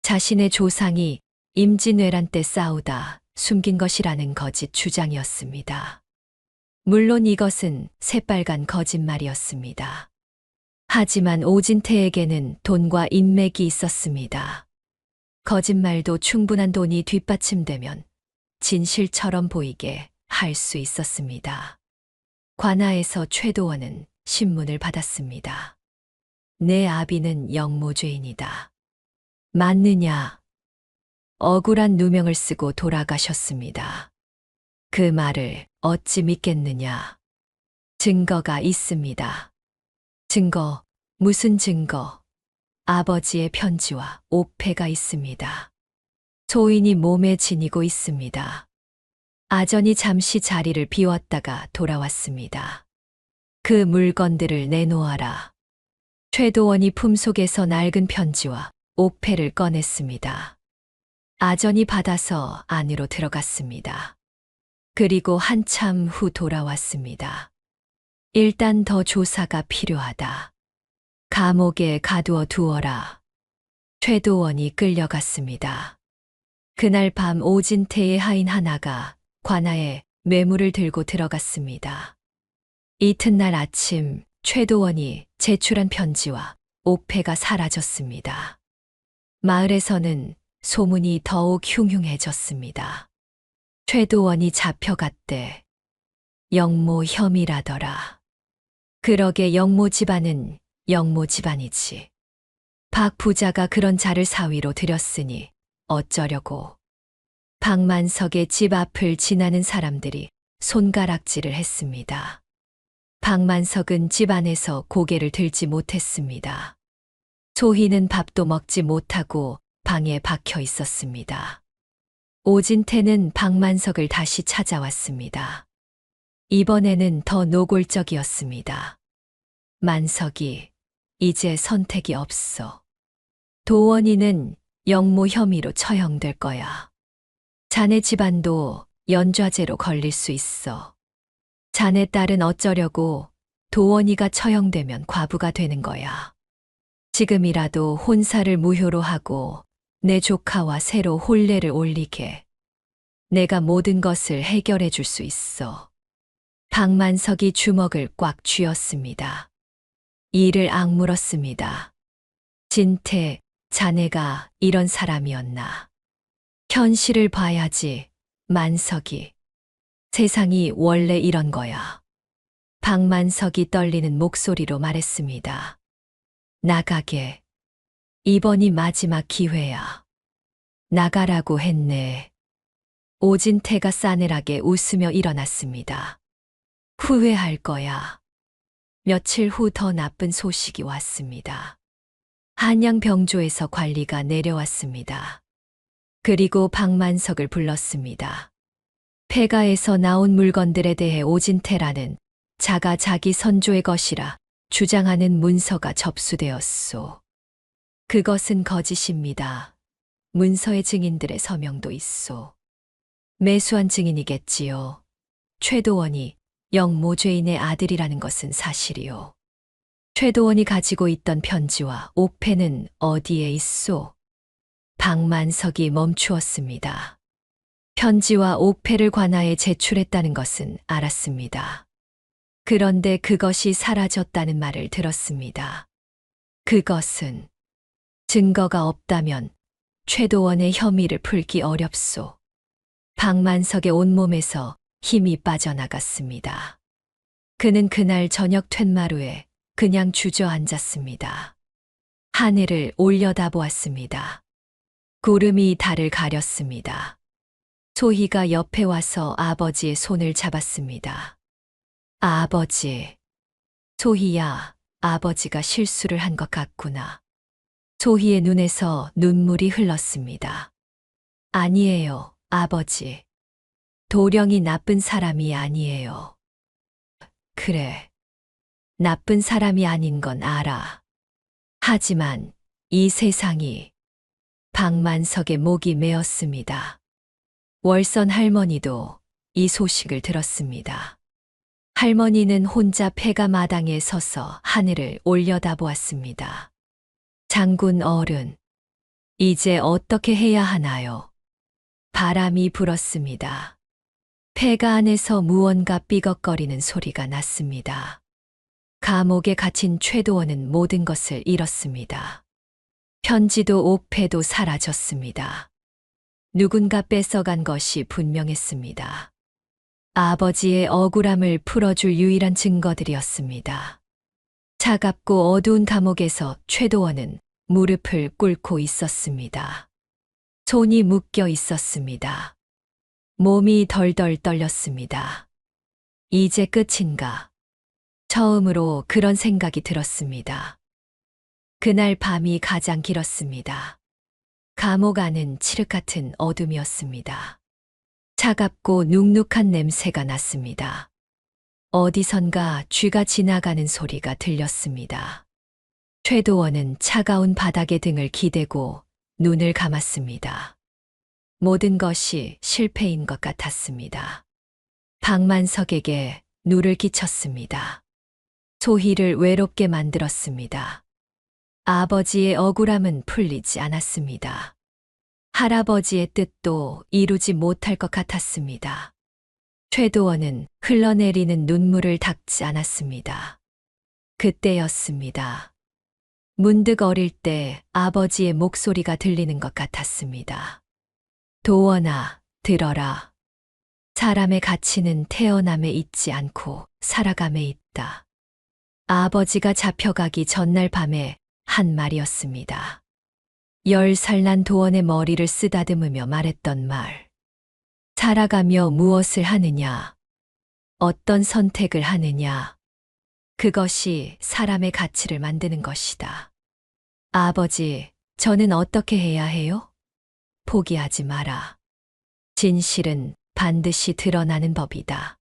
B: 자신의 조상이 임진왜란 때 싸우다 숨긴 것이라는 거짓 주장이었습니다. 물론 이것은 새빨간 거짓말이었습니다. 하지만 오진태에게는 돈과 인맥이 있었습니다. 거짓말도 충분한 돈이 뒷받침되면 진실처럼 보이게 할 수 있었습니다. 관아에서 최도원은 신문을 받았습니다. 내 아비는 영모죄인이다. 맞느냐? 억울한 누명을 쓰고 돌아가셨습니다. 그 말을 어찌 믿겠느냐? 증거가 있습니다. 증거, 무슨 증거? 아버지의 편지와 오패가 있습니다. 소인이 몸에 지니고 있습니다. 아전이 잠시 자리를 비웠다가 돌아왔습니다. 그 물건들을 내놓아라. 최도원이 품속에서 낡은 편지와 오패를 꺼냈습니다. 아전이 받아서 안으로 들어갔습니다. 그리고 한참 후 돌아왔습니다. 일단 더 조사가 필요하다. 감옥에 가두어 두어라. 최도원이 끌려갔습니다. 그날 밤 오진태의 하인 하나가 관아에 뇌물을 들고 들어갔습니다. 이튿날 아침 최도원이 제출한 편지와 오패가 사라졌습니다. 마을에서는 소문이 더욱 흉흉해졌습니다. 최도원이 잡혀갔대. 영모 혐의라더라. 그러게 영모 집안은 영모 집안이지. 박 부자가 그런 자를 사위로 들였으니 어쩌려고. 박만석의 집 앞을 지나는 사람들이 손가락질을 했습니다. 박만석은 집 안에서 고개를 들지 못했습니다. 소희는 밥도 먹지 못하고 방에 박혀 있었습니다. 오진태는 박만석을 다시 찾아왔습니다. 이번에는 더 노골적이었습니다. 만석이, 이제 선택이 없어. 도원이는 영모 혐의로 처형될 거야. 자네 집안도 연좌제로 걸릴 수 있어. 자네 딸은 어쩌려고. 도원이가 처형되면 과부가 되는 거야. 지금이라도 혼사를 무효로 하고 내 조카와 새로 혼례를 올리게. 내가 모든 것을 해결해 줄 수 있어. 박만석이 주먹을 꽉 쥐었습니다. 이를 악물었습니다. 진태, 자네가 이런 사람이었나. 현실을 봐야지, 만석이. 세상이 원래 이런 거야. 박만석이 떨리는 목소리로 말했습니다. 나가게. 이번이 마지막 기회야. 나가라고 했네. 오진태가 싸늘하게 웃으며 일어났습니다. 후회할 거야. 며칠 후 더 나쁜 소식이 왔습니다. 한양병조에서 관리가 내려왔습니다. 그리고 박만석을 불렀습니다. 폐가에서 나온 물건들에 대해 오진태라는 자가 자기 선조의 것이라 주장하는 문서가 접수되었소. 그것은 거짓입니다. 문서의 증인들의 서명도 있소. 매수한 증인이겠지요. 최도원이 영모 죄인의 아들이라는 것은 사실이요. 최도원이 가지고 있던 편지와 옥패는 어디에 있소? 박만석이 멈추었습니다. 편지와 옥패를 관하에 제출했다는 것은 알았습니다. 그런데 그것이 사라졌다는 말을 들었습니다. 그것은 증거가 없다면 최도원의 혐의를 풀기 어렵소. 박만석의 온몸에서 힘이 빠져나갔습니다. 그는 그날 저녁 툇마루에 그냥 주저앉았습니다. 하늘을 올려다보았습니다. 구름이 달을 가렸습니다. 소희가 옆에 와서 아버지의 손을 잡았습니다. 아버지. 소희야, 아버지가 실수를 한 것 같구나. 소희의 눈에서 눈물이 흘렀습니다. 아니에요, 아버지. 도령이 나쁜 사람이 아니에요. 그래. 나쁜 사람이 아닌 건 알아. 하지만 이 세상이. 박만석의 목이 메었습니다. 월선 할머니도 이 소식을 들었습니다. 할머니는 혼자 폐가 마당에 서서 하늘을 올려다보았습니다. 장군 어른, 이제 어떻게 해야 하나요? 바람이 불었습니다. 폐가 안에서 무언가 삐걱거리는 소리가 났습니다. 감옥에 갇힌 최도원은 모든 것을 잃었습니다. 편지도 옥패도 사라졌습니다. 누군가 뺏어간 것이 분명했습니다. 아버지의 억울함을 풀어줄 유일한 증거들이었습니다. 차갑고 어두운 감옥에서 최도원은 무릎을 꿇고 있었습니다. 손이 묶여 있었습니다. 몸이 덜덜 떨렸습니다. 이제 끝인가? 처음으로 그런 생각이 들었습니다. 그날 밤이 가장 길었습니다. 감옥 안은 칠흑 같은 어둠이었습니다. 차갑고 눅눅한 냄새가 났습니다. 어디선가 쥐가 지나가는 소리가 들렸습니다. 최도원은 차가운 바닥에 등을 기대고 눈을 감았습니다. 모든 것이 실패인 것 같았습니다. 박만석에게 누를 끼쳤습니다. 소희를 외롭게 만들었습니다. 아버지의 억울함은 풀리지 않았습니다. 할아버지의 뜻도 이루지 못할 것 같았습니다. 최도원은 흘러내리는 눈물을 닦지 않았습니다. 그때였습니다. 문득 어릴 때 아버지의 목소리가 들리는 것 같았습니다. 도원아, 들어라. 사람의 가치는 태어남에 있지 않고 살아감에 있다. 아버지가 잡혀가기 전날 밤에 한 말이었습니다. 10살 난 도원의 머리를 쓰다듬으며 말했던 말. 살아가며 무엇을 하느냐? 어떤 선택을 하느냐? 그것이 사람의 가치를 만드는 것이다. 아버지, 저는 어떻게 해야 해요? 포기하지 마라. 진실은 반드시 드러나는 법이다.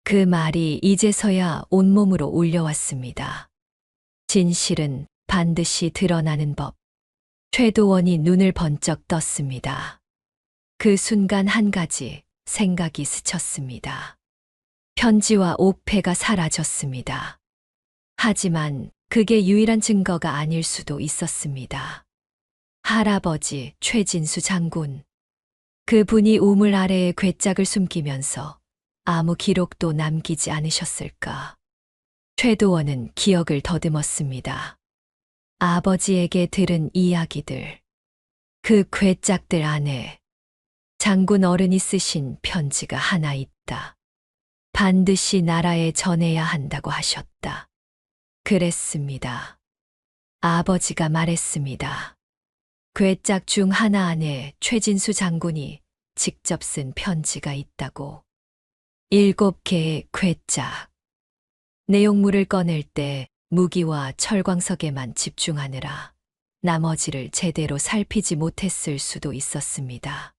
B: 그 말이 이제서야 온몸으로 울려왔습니다. 진실은 반드시 드러나는 법. 최도원이 눈을 번쩍 떴습니다. 그 순간 한 가지 생각이 스쳤습니다. 편지와 옥패가 사라졌습니다. 하지만 그게 유일한 증거가 아닐 수도 있었습니다. 할아버지 최진수 장군. 그분이 우물 아래에 괴짝을 숨기면서 아무 기록도 남기지 않으셨을까. 최도원은 기억을 더듬었습니다. 아버지에게 들은 이야기들. 그 괴짝들 안에 장군 어른이 쓰신 편지가 하나 있다. 반드시 나라에 전해야 한다고 하셨다. 그랬습니다. 아버지가 말했습니다. 괴짝 중 하나 안에 최진수 장군이 직접 쓴 편지가 있다고. 7개의 괴짝. 내용물을 꺼낼 때 무기와 철광석에만 집중하느라 나머지를 제대로 살피지 못했을 수도 있었습니다.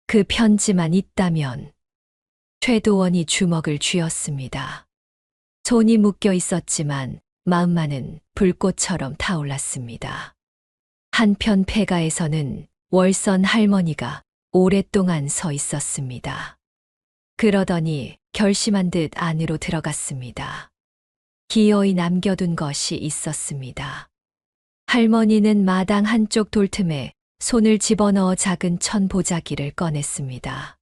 B: 그 편지만 있다면. 최도원이 주먹을 쥐었습니다. 손이 묶여 있었지만 마음만은 불꽃처럼 타올랐습니다. 한편 폐가에서는 월선 할머니가 오랫동안 서 있었습니다. 그러더니 결심한 듯 안으로 들어갔습니다. 기어이 남겨둔 것이 있었습니다. 할머니는 마당 한쪽 돌틈에 손을 집어넣어 작은 천 보자기를 꺼냈습니다.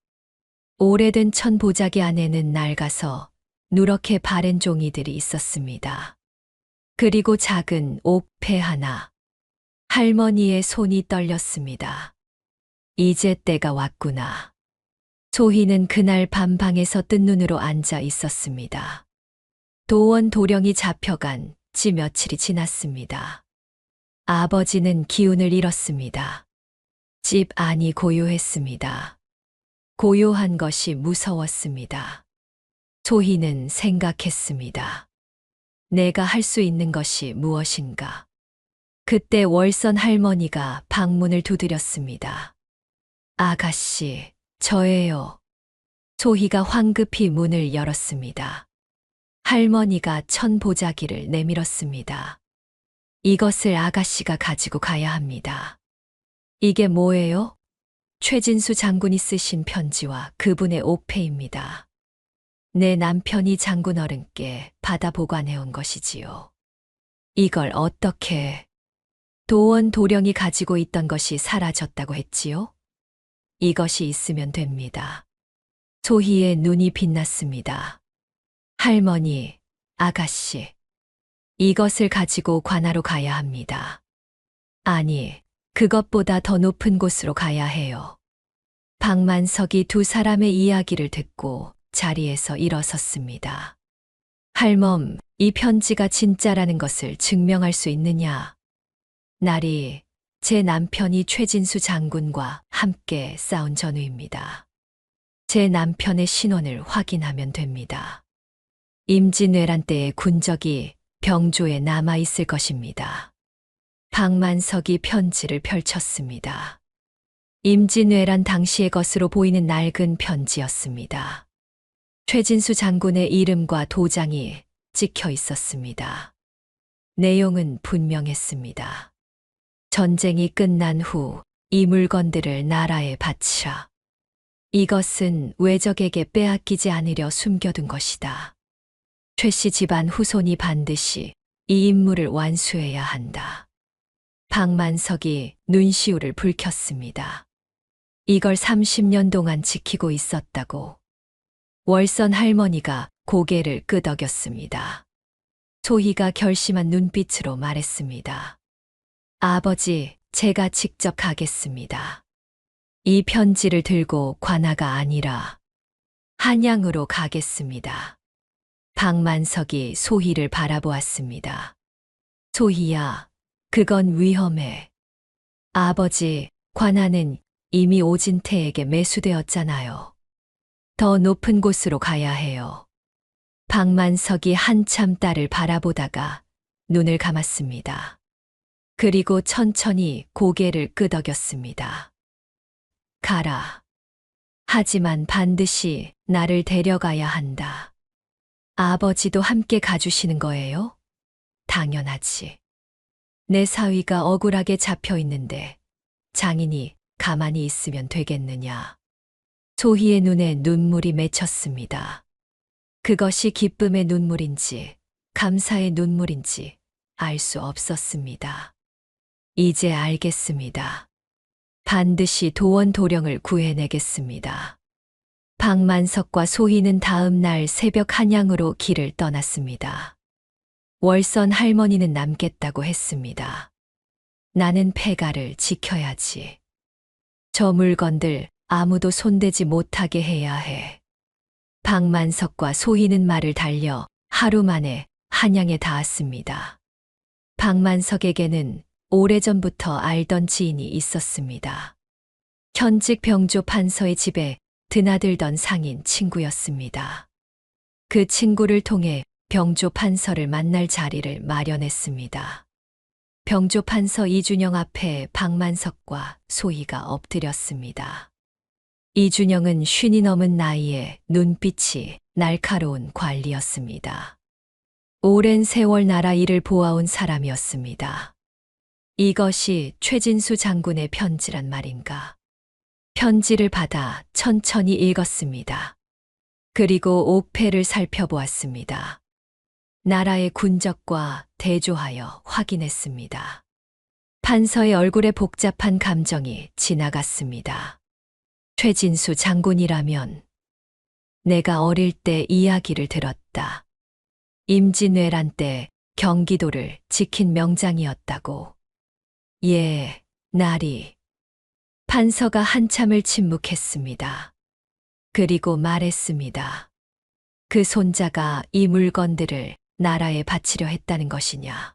B: 오래된 천 보자기 안에는 낡아서 누렇게 바랜 종이들이 있었습니다. 그리고 작은 옥패 하나. 할머니의 손이 떨렸습니다. 이제 때가 왔구나. 소희는 그날 밤 방에서 뜬 눈으로 앉아 있었습니다. 도원 도령이 잡혀간 지 며칠이 지났습니다. 아버지는 기운을 잃었습니다. 집 안이 고요했습니다. 고요한 것이 무서웠습니다. 소희는 생각했습니다. 내가 할 수 있는 것이 무엇인가? 그때 월선 할머니가 방문을 두드렸습니다. 아가씨, 저예요. 소희가 황급히 문을 열었습니다. 할머니가 천 보자기를 내밀었습니다. 이것을 아가씨가 가지고 가야 합니다. 이게 뭐예요? 최진수 장군이 쓰신 편지와 그분의 옥패입니다. 내 남편이 장군 어른께 받아 보관해온 것이지요. 이걸 어떻게... 도원 도령이 가지고 있던 것이 사라졌다고 했지요? 이것이 있으면 됩니다. 소희의 눈이 빛났습니다. 할머니, 아가씨, 이것을 가지고 관하로 가야 합니다. 아니, 그것보다 더 높은 곳으로 가야 해요. 박만석이 두 사람의 이야기를 듣고 자리에서 일어섰습니다. 할멈, 이 편지가 진짜라는 것을 증명할 수 있느냐? 날이 제 남편이 최진수 장군과 함께 싸운 전후입니다. 제 남편의 신원을 확인하면 됩니다. 임진왜란 때의 군적이 병조에 남아있을 것입니다. 박만석이 편지를 펼쳤습니다. 임진왜란 당시의 것으로 보이는 낡은 편지였습니다. 최진수 장군의 이름과 도장이 찍혀 있었습니다. 내용은 분명했습니다. 전쟁이 끝난 후 이 물건들을 나라에 바치라. 이것은 외적에게 빼앗기지 않으려 숨겨둔 것이다. 최 씨 집안 후손이 반드시 이 임무를 완수해야 한다. 박만석이 눈시울을 붉혔습니다. 이걸 30년 동안 지키고 있었다고. 월선 할머니가 고개를 끄덕였습니다. 소희가 결심한 눈빛으로 말했습니다. 아버지, 제가 직접 가겠습니다. 이 편지를 들고 관아가 아니라 한양으로 가겠습니다. 박만석이 소희를 바라보았습니다. 소희야, 그건 위험해. 아버지, 관아는 이미 오진태에게 매수되었잖아요. 더 높은 곳으로 가야 해요. 박만석이 한참 딸을 바라보다가 눈을 감았습니다. 그리고 천천히 고개를 끄덕였습니다. 가라. 하지만 반드시 나를 데려가야 한다. 아버지도 함께 가주시는 거예요? 당연하지. 내 사위가 억울하게 잡혀 있는데 장인이 가만히 있으면 되겠느냐. 소희의 눈에 눈물이 맺혔습니다. 그것이 기쁨의 눈물인지 감사의 눈물인지 알 수 없었습니다. 이제 알겠습니다. 반드시 도원도령을 구해내겠습니다. 박만석과 소희는 다음 날 새벽 한양으로 길을 떠났습니다. 월선 할머니는 남겠다고 했습니다. 나는 폐가를 지켜야지. 저 물건들 아무도 손대지 못하게 해야 해. 박만석과 소희는 말을 달려 하루 만에 한양에 닿았습니다. 박만석에게는 오래전부터 알던 지인이 있었습니다. 현직 병조 판서의 집에 드나들던 상인 친구였습니다. 그 친구를 통해 병조 판서를 만날 자리를 마련했습니다. 병조 판서 이준영 앞에 박만석과 소희가 엎드렸습니다. 이준영은 50이 넘은 나이에 눈빛이 날카로운 관리였습니다. 오랜 세월 나라 일을 보아온 사람이었습니다. 이것이 최진수 장군의 편지란 말인가. 편지를 받아 천천히 읽었습니다. 그리고 옥패를 살펴보았습니다. 나라의 군적과 대조하여 확인했습니다. 판서의 얼굴에 복잡한 감정이 지나갔습니다. 최진수 장군이라면 내가 어릴 때 이야기를 들었다. 임진왜란 때 경기도를 지킨 명장이었다고. 예, 나리. 판서가 한참을 침묵했습니다. 그리고 말했습니다. 그 손자가 이 물건들을 나라에 바치려 했다는 것이냐?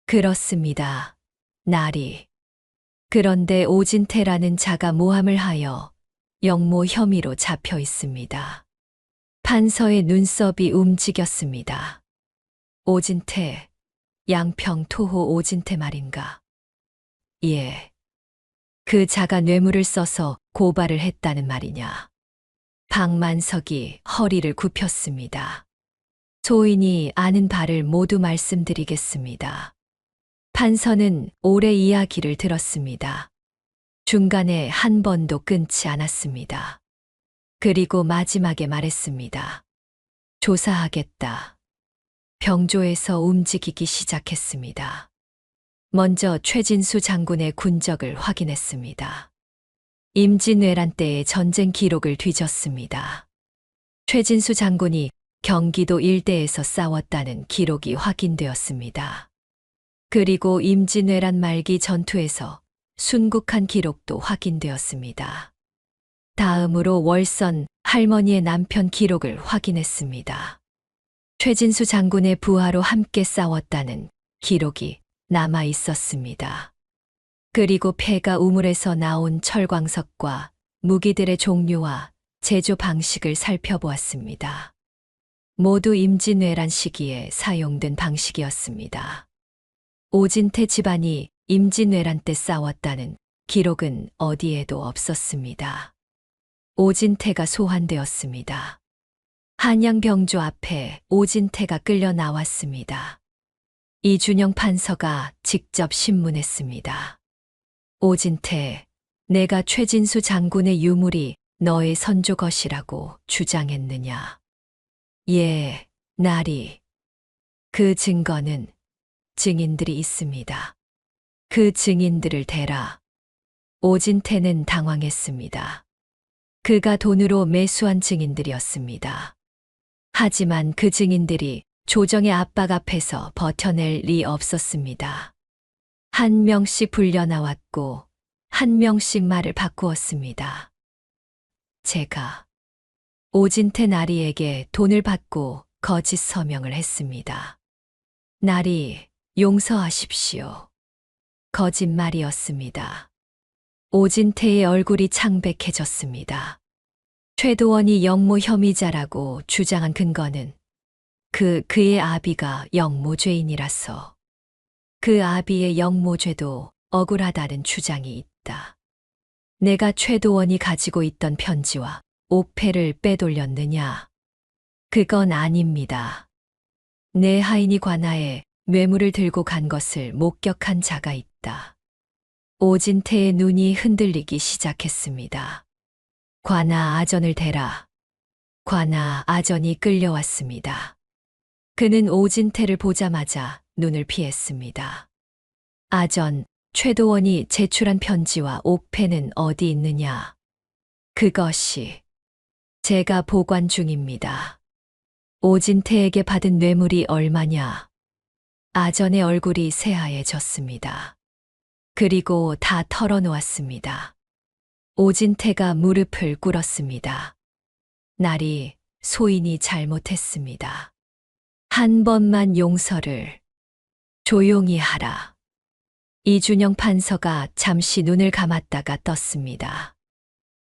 B: 그렇습니다, 나리. 그런데 오진태라는 자가 모함을 하여 영모 혐의로 잡혀 있습니다. 판서의 눈썹이 움직였습니다. 오진태, 양평 토호 오진태 말인가? 예. 그 자가 뇌물을 써서 고발을 했다는 말이냐? 박만석이 허리를 굽혔습니다. 소인이 아는 바를 모두 말씀드리겠습니다. 판서는 오래 이야기를 들었습니다. 중간에 한 번도 끊지 않았습니다. 그리고 마지막에 말했습니다. 조사하겠다. 병조에서 움직이기 시작했습니다. 먼저 최진수 장군의 군적을 확인했습니다. 임진왜란 때의 전쟁 기록을 뒤졌습니다. 최진수 장군이 경기도 일대에서 싸웠다는 기록이 확인되었습니다. 그리고 임진왜란 말기 전투에서 순국한 기록도 확인되었습니다. 다음으로 월선 할머니의 남편 기록을 확인했습니다. 최진수 장군의 부하로 함께 싸웠다는 기록이 남아 있었습니다. 그리고 폐가 우물에서 나온 철광석과 무기들의 종류와 제조 방식을 살펴보았습니다. 모두 임진왜란 시기에 사용된 방식이었습니다. 오진태 집안이 임진왜란 때 싸웠다는 기록은 어디에도 없었습니다. 오진태가 소환되었습니다. 한양병조 앞에 오진태가 끌려 나왔습니다. 이준영 판서가 직접 신문했습니다. 오진태, 내가 최진수 장군의 유물이 너의 선조 것이라고 주장했느냐? 예, 나리. 그 증거는 증인들이 있습니다. 그 증인들을 대라. 오진태는 당황했습니다. 그가 돈으로 매수한 증인들이었습니다. 하지만 그 증인들이 조정의 압박 앞에서 버텨낼 리 없었습니다. 한 명씩 불려 나왔고 한 명씩 말을 바꾸었습니다. 제가 오진태 나리에게 돈을 받고 거짓 서명을 했습니다. 나리, 용서하십시오. 거짓말이었습니다. 오진태의 얼굴이 창백해졌습니다. 최도원이 영모 혐의자라고 주장한 근거는 그의 아비가 영모죄인이라서 그 아비의 영모죄도 억울하다는 주장이 있다. 내가 최도원이 가지고 있던 편지와 옥패를 빼돌렸느냐? 그건 아닙니다. 내 하인이 관아에 뇌물을 들고 간 것을 목격한 자가 있다. 오진태의 눈이 흔들리기 시작했습니다. 관아 아전을 대라. 관아 아전이 끌려왔습니다. 그는 오진태를 보자마자 눈을 피했습니다. 아전, 최도원이 제출한 편지와 옥패는 어디 있느냐? 그것이 제가 보관 중입니다. 오진태에게 받은 뇌물이 얼마냐? 아전의 얼굴이 새하얘졌습니다. 그리고 다 털어놓았습니다. 오진태가 무릎을 꿇었습니다. 나리, 소인이 잘못했습니다. 한 번만 용서를. 조용히 하라. 이준영 판서가 잠시 눈을 감았다가 떴습니다.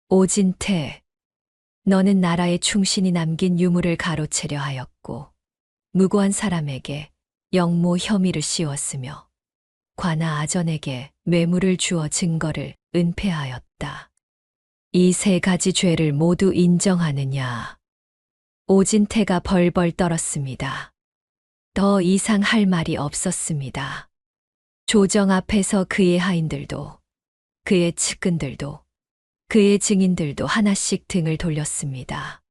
B: 오진태, 너는 나라의 충신이 남긴 유물을 가로채려 하였고 무고한 사람에게 영모 혐의를 씌웠으며 관아 아전에게 뇌물을 주어 증거를 은폐하였다. 이 세 가지 죄를 모두 인정하느냐? 오진태가 벌벌 떨었습니다. 더 이상 할 말이 없었습니다. 조정 앞에서 그의 하인들도, 그의 측근들도, 그의 증인들도 하나씩 등을 돌렸습니다.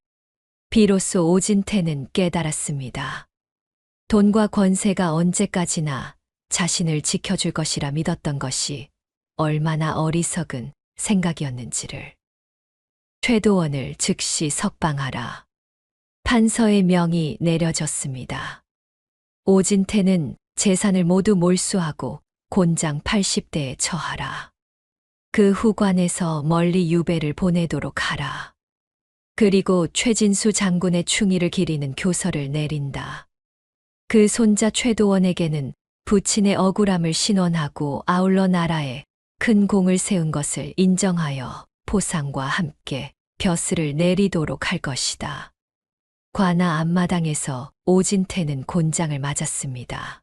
B: 비로소 오진태는 깨달았습니다. 돈과 권세가 언제까지나 자신을 지켜줄 것이라 믿었던 것이 얼마나 어리석은 생각이었는지를. 최도원을 즉시 석방하라. 판서의 명이 내려졌습니다. 오진태는 재산을 모두 몰수하고 곤장 80대에 처하라. 그 후관에서 멀리 유배를 보내도록 하라. 그리고 최진수 장군의 충의를 기리는 교서를 내린다. 그 손자 최도원에게는 부친의 억울함을 신원하고 아울러 나라에 큰 공을 세운 것을 인정하여 포상과 함께 벼슬을 내리도록 할 것이다. 관아 앞마당에서 오진태는 곤장을 맞았습니다.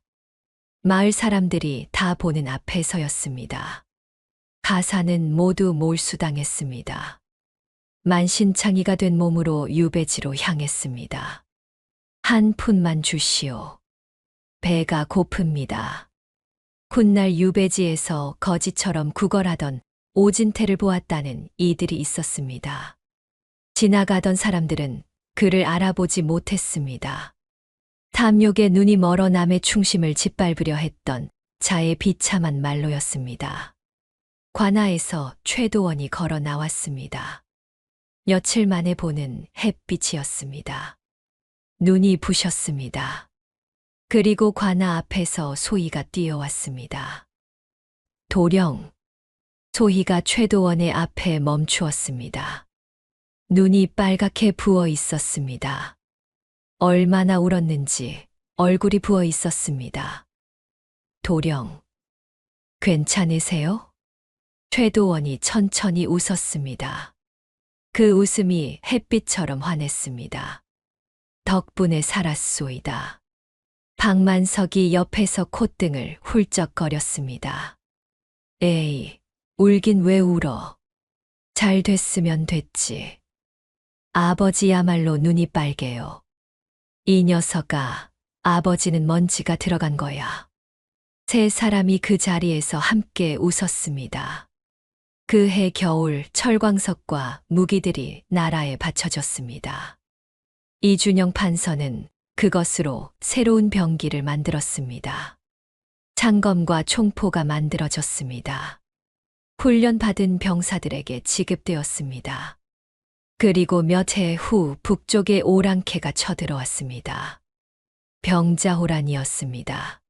B: 마을 사람들이 다 보는 앞에 서였습니다. 가사는 모두 몰수당했습니다. 만신창이가 된 몸으로 유배지로 향했습니다. 한 푼만 주시오. 배가 고픕니다. 훗날 유배지에서 거지처럼 구걸하던 오진태를 보았다는 이들이 있었습니다. 지나가던 사람들은 그를 알아보지 못했습니다. 탐욕에 눈이 멀어 남의 충심을 짓밟으려 했던 자의 비참한 말로였습니다. 관아에서 최도원이 걸어 나왔습니다. 며칠 만에 보는 햇빛이었습니다. 눈이 부셨습니다. 그리고 관아 앞에서 소희가 뛰어왔습니다. 도령. 소희가 최도원의 앞에 멈추었습니다. 눈이 빨갛게 부어 있었습니다. 얼마나 울었는지 얼굴이 부어 있었습니다. 도령. 괜찮으세요? 최도원이 천천히 웃었습니다. 그 웃음이 햇빛처럼 환했습니다. 덕분에 살았소이다. 박만석이 옆에서 콧등을 훌쩍거렸습니다. 에이, 울긴 왜 울어? 잘 됐으면 됐지. 아버지야말로 눈이 빨개요. 이 녀석아, 아버지는 먼지가 들어간 거야. 세 사람이 그 자리에서 함께 웃었습니다. 그해 겨울 철광석과 무기들이 나라에 바쳐졌습니다. 이준영 판서는 그것으로 새로운 병기를 만들었습니다. 창검과 총포가 만들어졌습니다. 훈련받은 병사들에게 지급되었습니다. 그리고 몇 해 후 북쪽에 오랑캐가 쳐들어왔습니다. 병자호란이었습니다.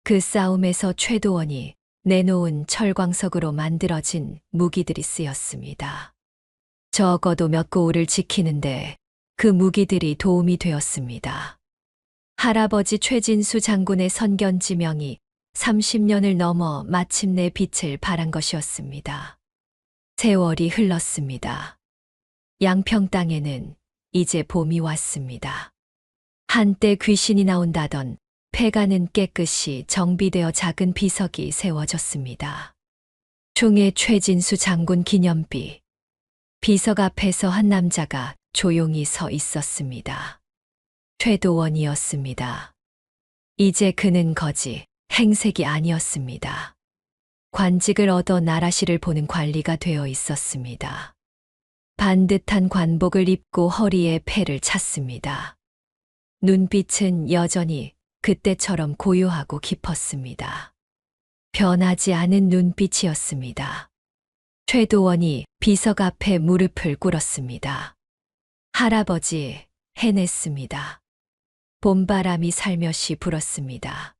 B: 그 싸움에서 최도원이 내놓은 철광석으로 만들어진 무기들이 쓰였습니다. 적어도 몇 고을을 지키는데 그 무기들이 도움이 되었습니다. 할아버지 최진수 장군의 선견지명이 30년을 넘어 마침내 빛을 발한 것이었습니다. 세월이 흘렀습니다. 양평 땅에는 이제 봄이 왔습니다. 한때 귀신이 나온다던 폐가는 깨끗이 정비되어 작은 비석이 세워졌습니다. 총의 최진수 장군 기념비. 비석 앞에서 한 남자가 조용히 서 있었습니다. 최도원이었습니다. 이제 그는 거지 행색이 아니었습니다. 관직을 얻어 나라시를 보는 관리가 되어 있었습니다. 반듯한 관복을 입고 허리에 패를 찼습니다. 눈빛은 여전히 그때처럼 고요하고 깊었습니다. 변하지 않은 눈빛이었습니다. 최도원이 비석 앞에 무릎을 꿇었습니다. 할아버지, 해냈습니다. 봄바람이 살며시 불었습니다.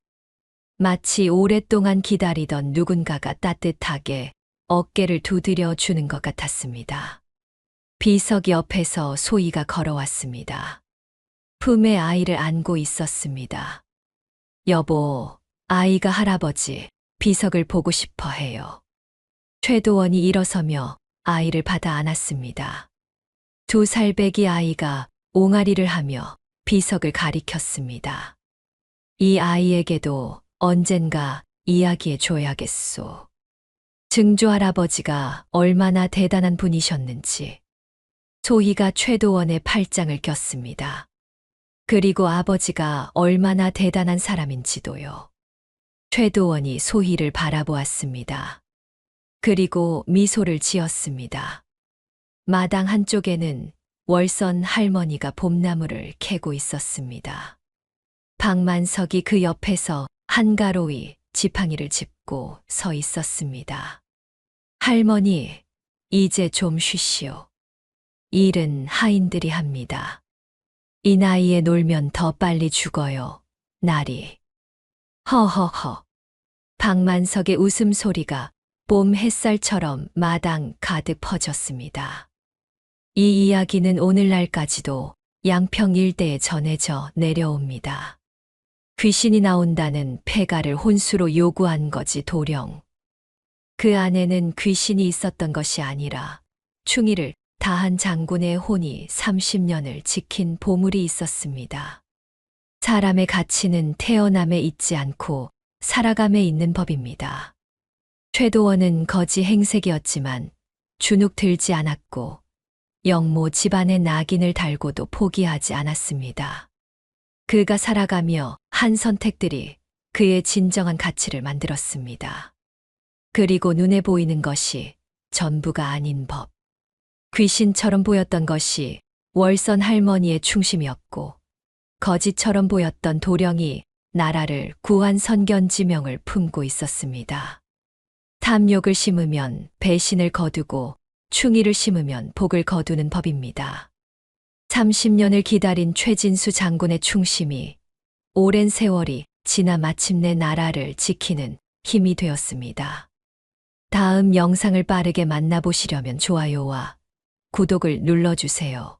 B: 마치 오랫동안 기다리던 누군가가 따뜻하게 어깨를 두드려 주는 것 같았습니다. 비석 옆에서 소희가 걸어왔습니다. 품에 아이를 안고 있었습니다. 여보, 아이가 할아버지, 비석을 보고 싶어 해요. 최도원이 일어서며 아이를 받아 안았습니다. 2살배기 아이가 옹알이를 하며 비석을 가리켰습니다. 이 아이에게도 언젠가 이야기해 줘야겠소. 증조 할아버지가 얼마나 대단한 분이셨는지. 소희가 최도원의 팔짱을 꼈습니다. 그리고 아버지가 얼마나 대단한 사람인지도요. 최도원이 소희를 바라보았습니다. 그리고 미소를 지었습니다. 마당 한쪽에는 월선 할머니가 봄나무를 캐고 있었습니다. 박만석이 그 옆에서 한가로이 지팡이를 짚고 서 있었습니다. 할머니, 이제 좀 쉬시오. 일은 하인들이 합니다. 이 나이에 놀면 더 빨리 죽어요, 나리. 허허허. 박만석의 웃음소리가 봄 햇살처럼 마당 가득 퍼졌습니다. 이 이야기는 오늘날까지도 양평 일대에 전해져 내려옵니다. 귀신이 나온다는 폐가를 혼수로 요구한 거지 도령. 그 안에는 귀신이 있었던 것이 아니라 충의를 다한 장군의 혼이 30년을 지킨 보물이 있었습니다. 사람의 가치는 태어남에 있지 않고 살아감에 있는 법입니다. 최도원은 거지 행색이었지만 주눅 들지 않았고 영모 집안의 낙인을 달고도 포기하지 않았습니다. 그가 살아가며 한 선택들이 그의 진정한 가치를 만들었습니다. 그리고 눈에 보이는 것이 전부가 아닌 법. 귀신처럼 보였던 것이 월선 할머니의 충심이었고 거지처럼 보였던 도령이 나라를 구한 선견지명을 품고 있었습니다. 탐욕을 심으면 배신을 거두고 충의를 심으면 복을 거두는 법입니다. 30년을 기다린 최진수 장군의 충심이 오랜 세월이 지나 마침내 나라를 지키는 힘이 되었습니다. 다음 영상을 빠르게 만나보시려면 좋아요와 구독을 눌러주세요.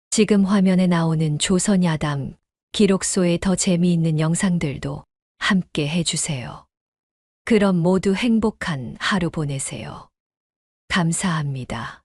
B: 지금 화면에 나오는 조선야담 기록소의 더 재미있는 영상들도 함께 해주세요. 그럼 모두 행복한 하루 보내세요. 감사합니다.